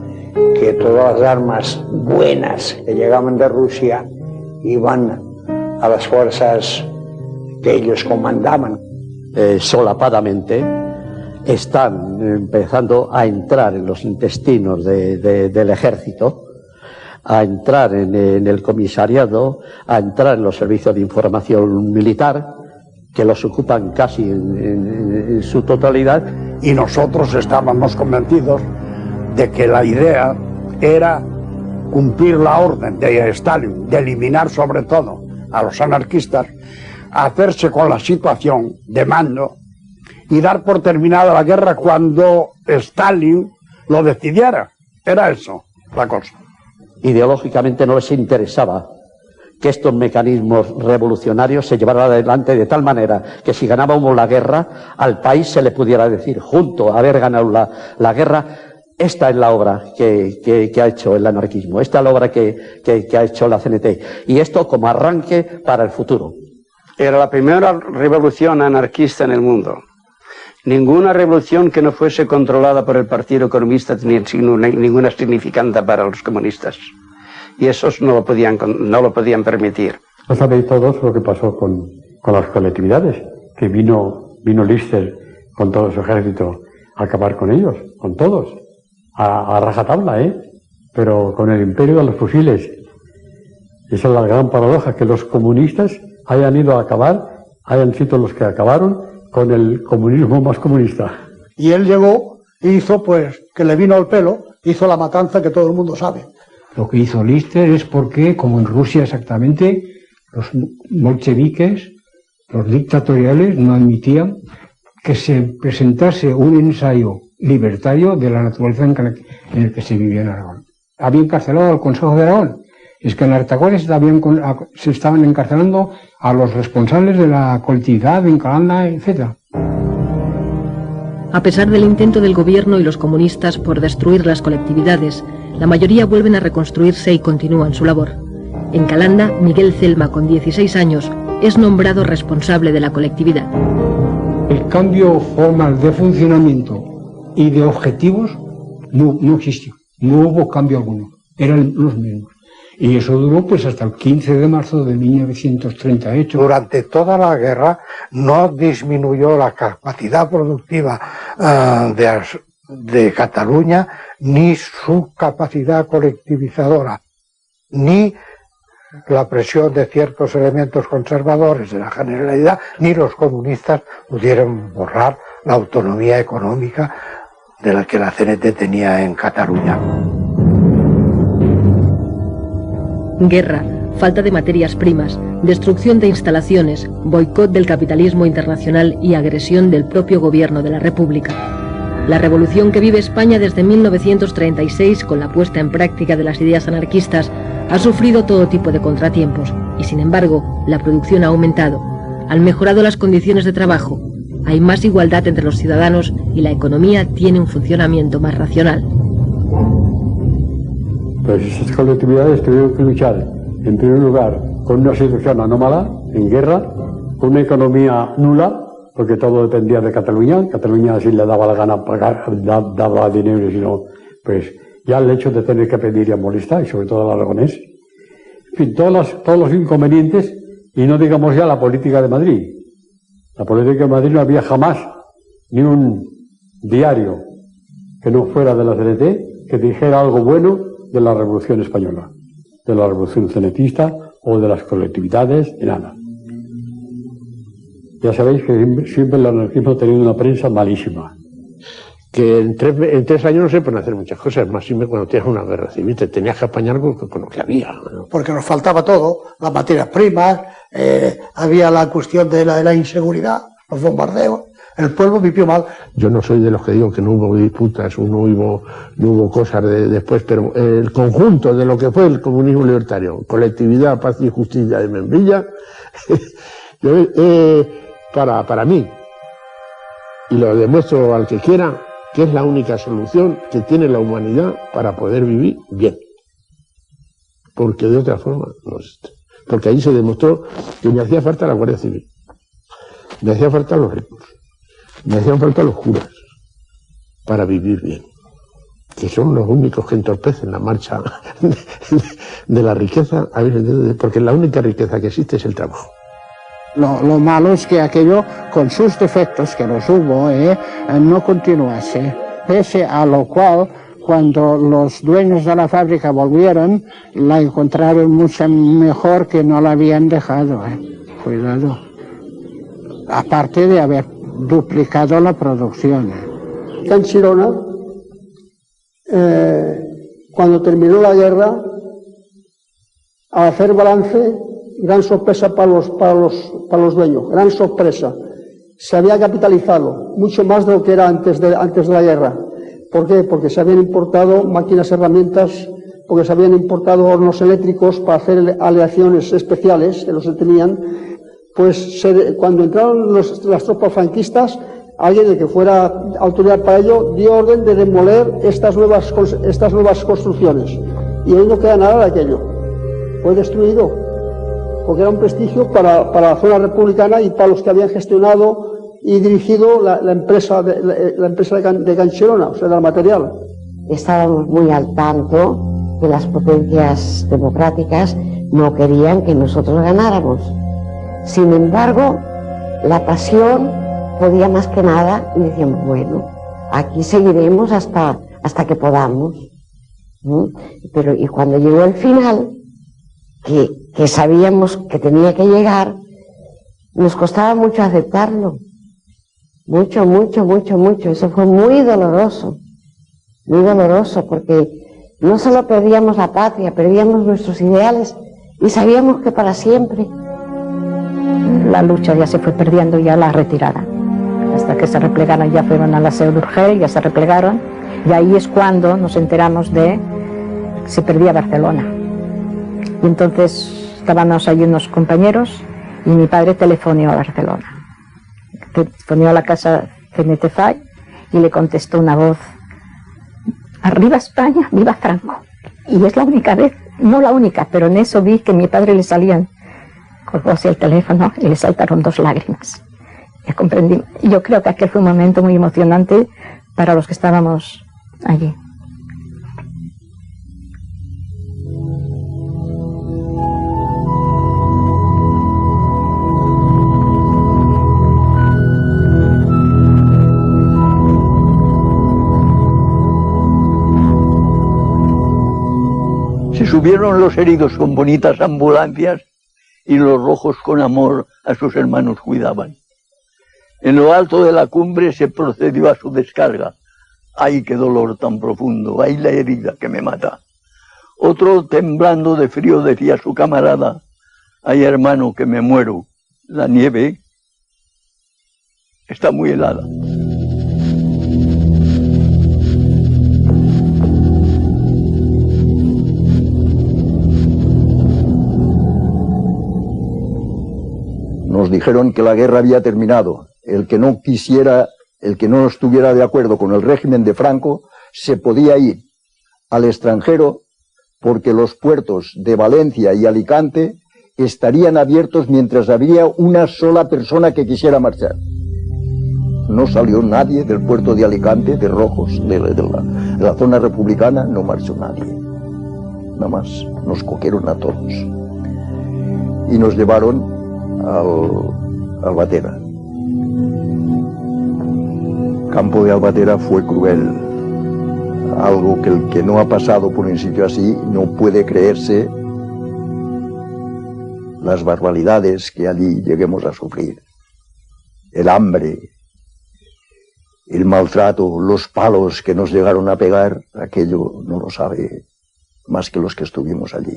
que todas las armas buenas que llegaban de Rusia iban a las fuerzas que ellos comandaban. Solapadamente están empezando a entrar en los intestinos del ejército, a entrar en el comisariado, a entrar en los servicios de información militar, que los ocupan casi en su totalidad. Y nosotros estábamos convencidos de que la idea era cumplir la orden de Stalin, de eliminar sobre todo a los anarquistas, hacerse con la situación de mando y dar por terminada la guerra cuando Stalin lo decidiera. Era eso la cosa. Ideológicamente no les interesaba que estos mecanismos revolucionarios se llevaran adelante de tal manera que si ganábamos la guerra, al país se le pudiera decir, junto a haber ganado la guerra, esta es la obra que ha hecho el anarquismo, esta es la obra que ha hecho la CNT, y esto como arranque para el futuro. Era la primera revolución anarquista en el mundo. Ninguna revolución que no fuese controlada por el Partido Comunista tenía ninguna significancia para los comunistas. Y esos no lo podían permitir. No sabéis todos lo que pasó con las colectividades, que vino Lister con todo su ejército a acabar con ellos, con todos, a rajatabla, pero con el imperio de los fusiles. Esa es la gran paradoja, que los comunistas hayan ido a acabar, hayan sido los que acabaron con el comunismo más comunista. Y él llegó y hizo, pues, que le vino al pelo, hizo la matanza que todo el mundo sabe. Lo que hizo Lister es porque, como en Rusia exactamente, los bolcheviques, los dictatoriales, no admitían que se presentase un ensayo libertario de la naturaleza en el que se vivía en Aragón. Había encarcelado al Consejo de Aragón. Es que en Artagones se estaban encarcelando a los responsables de la colectividad en Calanda, etc. A pesar del intento del gobierno y los comunistas por destruir las colectividades, la mayoría vuelven a reconstruirse y continúan su labor. En Calanda, Miguel Celma, con 16 años, es nombrado responsable de la colectividad. El cambio formal de funcionamiento y de objetivos no existió. No hubo cambio alguno. Eran los mismos. Y eso duró pues hasta el 15 de marzo de 1938. Durante toda la guerra no disminuyó la capacidad productiva de Cataluña, ni su capacidad colectivizadora, ni la presión de ciertos elementos conservadores de la Generalidad, ni los comunistas pudieron borrar la autonomía económica de la que la CNT tenía en Cataluña. Guerra, falta de materias primas, destrucción de instalaciones, boicot del capitalismo internacional y agresión del propio gobierno de la República. La revolución que vive España desde 1936, con la puesta en práctica de las ideas anarquistas, ha sufrido todo tipo de contratiempos y, sin embargo, la producción ha aumentado, han mejorado las condiciones de trabajo, hay más igualdad entre los ciudadanos y la economía tiene un funcionamiento más racional. Pues esas colectividades tuvieron que luchar, en primer lugar, con una situación anómala, en guerra, con una economía nula, porque todo dependía de Cataluña. Cataluña, si le daba la gana pagar, daba dinero, y si no, pues ya el hecho de tener que pedir ya molesta, y sobre todo al aragonés. En fin, todos los inconvenientes, y no digamos ya la política de Madrid. La política de Madrid no había jamás ni un diario que no fuera de la CNT que dijera algo bueno de la Revolución Española, de la Revolución Cenetista o de las colectividades, de nada. Ya sabéis que siempre el anarquismo ha tenido una prensa malísima. Que en 3 años no se pueden hacer muchas cosas, más siempre cuando tienes una guerra civil, te tenías que apañar con lo que había, ¿no? Porque nos faltaba todo, las materias primas, había la cuestión de la inseguridad, los bombardeos, el pueblo vivió mal. Yo no soy de los que digo que no hubo disputas, no hubo cosas después, pero el conjunto de lo que fue el comunismo libertario, colectividad, paz y justicia de Membrilla, para mí, y lo demuestro al que quiera, que es la única solución que tiene la humanidad para poder vivir bien. Porque de otra forma no existe. Porque ahí se demostró que me hacía falta la Guardia Civil, me hacía falta los ricos, me hacían falta los curas para vivir bien, que son los únicos que entorpecen la marcha de la riqueza, porque la única riqueza que existe es el trabajo. Lo malo es que aquello, con sus defectos que los hubo, no continuase, pese a lo cual, cuando los dueños de la fábrica volvieron, la encontraron mucho mejor que no la habían dejado. Cuidado. Aparte de haber duplicado la producción. En Chirona, cuando terminó la guerra, al hacer balance, gran sorpresa para los dueños, gran sorpresa. Se había capitalizado mucho más de lo que era antes de la guerra. ¿Por qué? Porque se habían importado máquinas, herramientas, porque se habían importado hornos eléctricos para hacer aleaciones especiales, que no se tenían. Pues cuando entraron las tropas franquistas, alguien que fuera autoridad para ello dio orden de demoler estas nuevas construcciones. Y hoy no queda nada de aquello. Fue destruido, porque era un prestigio para la zona republicana y para los que habían gestionado y dirigido la empresa de Cancherona, o sea, del material. Estábamos muy al tanto que las potencias democráticas no querían que nosotros ganáramos. Sin embargo, la pasión podía más que nada y decíamos, bueno, aquí seguiremos hasta que podamos. Pero y cuando llegó el final, que sabíamos que tenía que llegar, nos costaba mucho aceptarlo. Mucho. Eso fue muy doloroso, porque no solo perdíamos la patria, perdíamos nuestros ideales y sabíamos que para siempre. La lucha ya se fue perdiendo, ya la retirada. Hasta que se replegaron, ya fueron a la Seu d'Urgell, ya se replegaron, y ahí es cuando nos enteramos de que se perdía Barcelona. Y entonces estábamos allí unos compañeros y mi padre telefoneó a Barcelona. Telefoneó a la casa CNT-FAI y le contestó una voz: arriba España, viva Franco. Y es la única vez, no la única, pero en eso vi que a mi padre le salían, colgó hacia el teléfono y le saltaron 2 lágrimas. Ya comprendí. Y yo creo que aquel fue un momento muy emocionante para los que estábamos allí. subieron los heridos con bonitas ambulancias y los rojos con amor a sus hermanos cuidaban. En lo alto de la cumbre se procedió a su descarga. ¡Ay, qué dolor tan profundo! ¡Ay, la herida que me mata! Otro, temblando de frío, decía a su camarada: ¡ay, hermano, que me muero! La nieve está muy helada. Nos dijeron que la guerra había terminado. El que no quisiera, el que no estuviera de acuerdo con el régimen de Franco, se podía ir al extranjero, porque los puertos de Valencia y Alicante estarían abiertos mientras había una sola persona que quisiera marchar. No salió nadie del puerto de Alicante, de Rojos, de la zona republicana, no marchó nadie. Nada más, nos cogieron a todos. Y nos llevaron al Albatera. Campo de Albatera fue cruel. Algo que el que no ha pasado por un sitio así no puede creerse las barbaridades que allí lleguemos a sufrir. El hambre, el maltrato, los palos que nos llegaron a pegar, aquello no lo sabe más que los que estuvimos allí.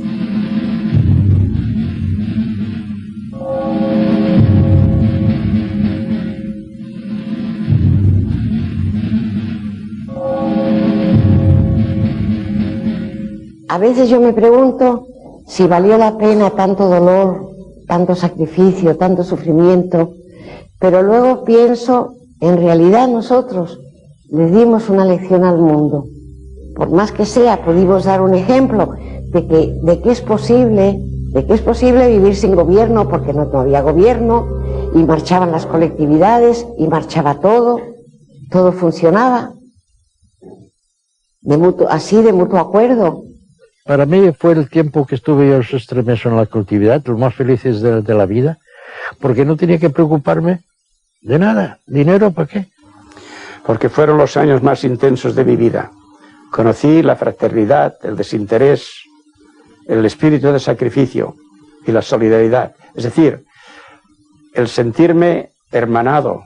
A veces yo me pregunto si valió la pena tanto dolor, tanto sacrificio, tanto sufrimiento, pero luego pienso, en realidad nosotros le dimos una lección al mundo. Por más que sea, pudimos dar un ejemplo de que es posible vivir sin gobierno, porque no había gobierno, y marchaban las colectividades, y marchaba todo funcionaba, de mutuo acuerdo. Para mí fue el tiempo que estuve yo extremeso en la colectividad, los más felices de la vida, porque no tenía que preocuparme de nada. ¿Dinero para qué? Porque fueron los años más intensos de mi vida. Conocí la fraternidad, el desinterés, el espíritu de sacrificio y la solidaridad. Es decir, el sentirme hermanado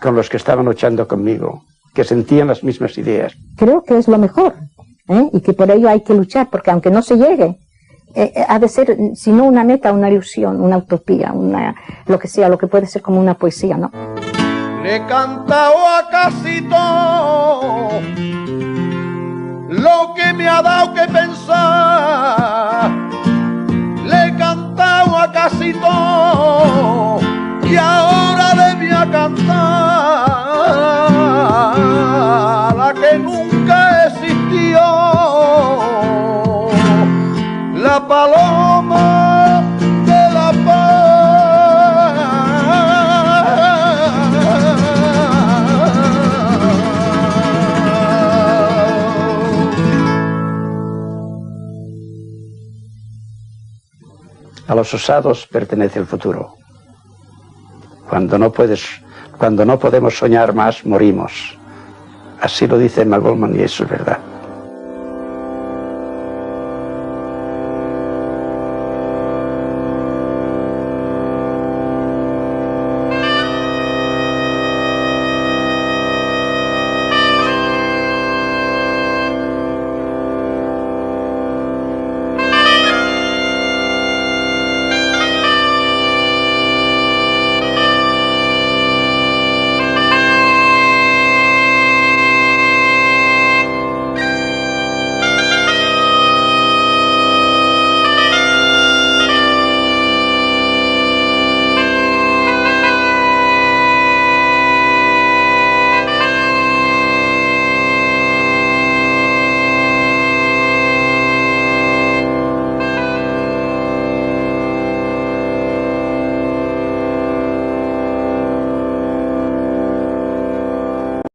con los que estaban luchando conmigo, que sentían las mismas ideas. Creo que es lo mejor. Y que por ello hay que luchar, porque aunque no se llegue, ha de ser, si no una meta, una ilusión, una utopía, lo que sea, lo que puede ser como una poesía, ¿no? Le he cantado a casi todo lo que me ha dado que pensar, le he cantado a casi todo y ahora le voy a cantar la que nunca existió, la paloma de la paz. A los osados pertenece el futuro. Cuando no podemos soñar más, morimos. Así lo dice Emma Goldman y eso es verdad.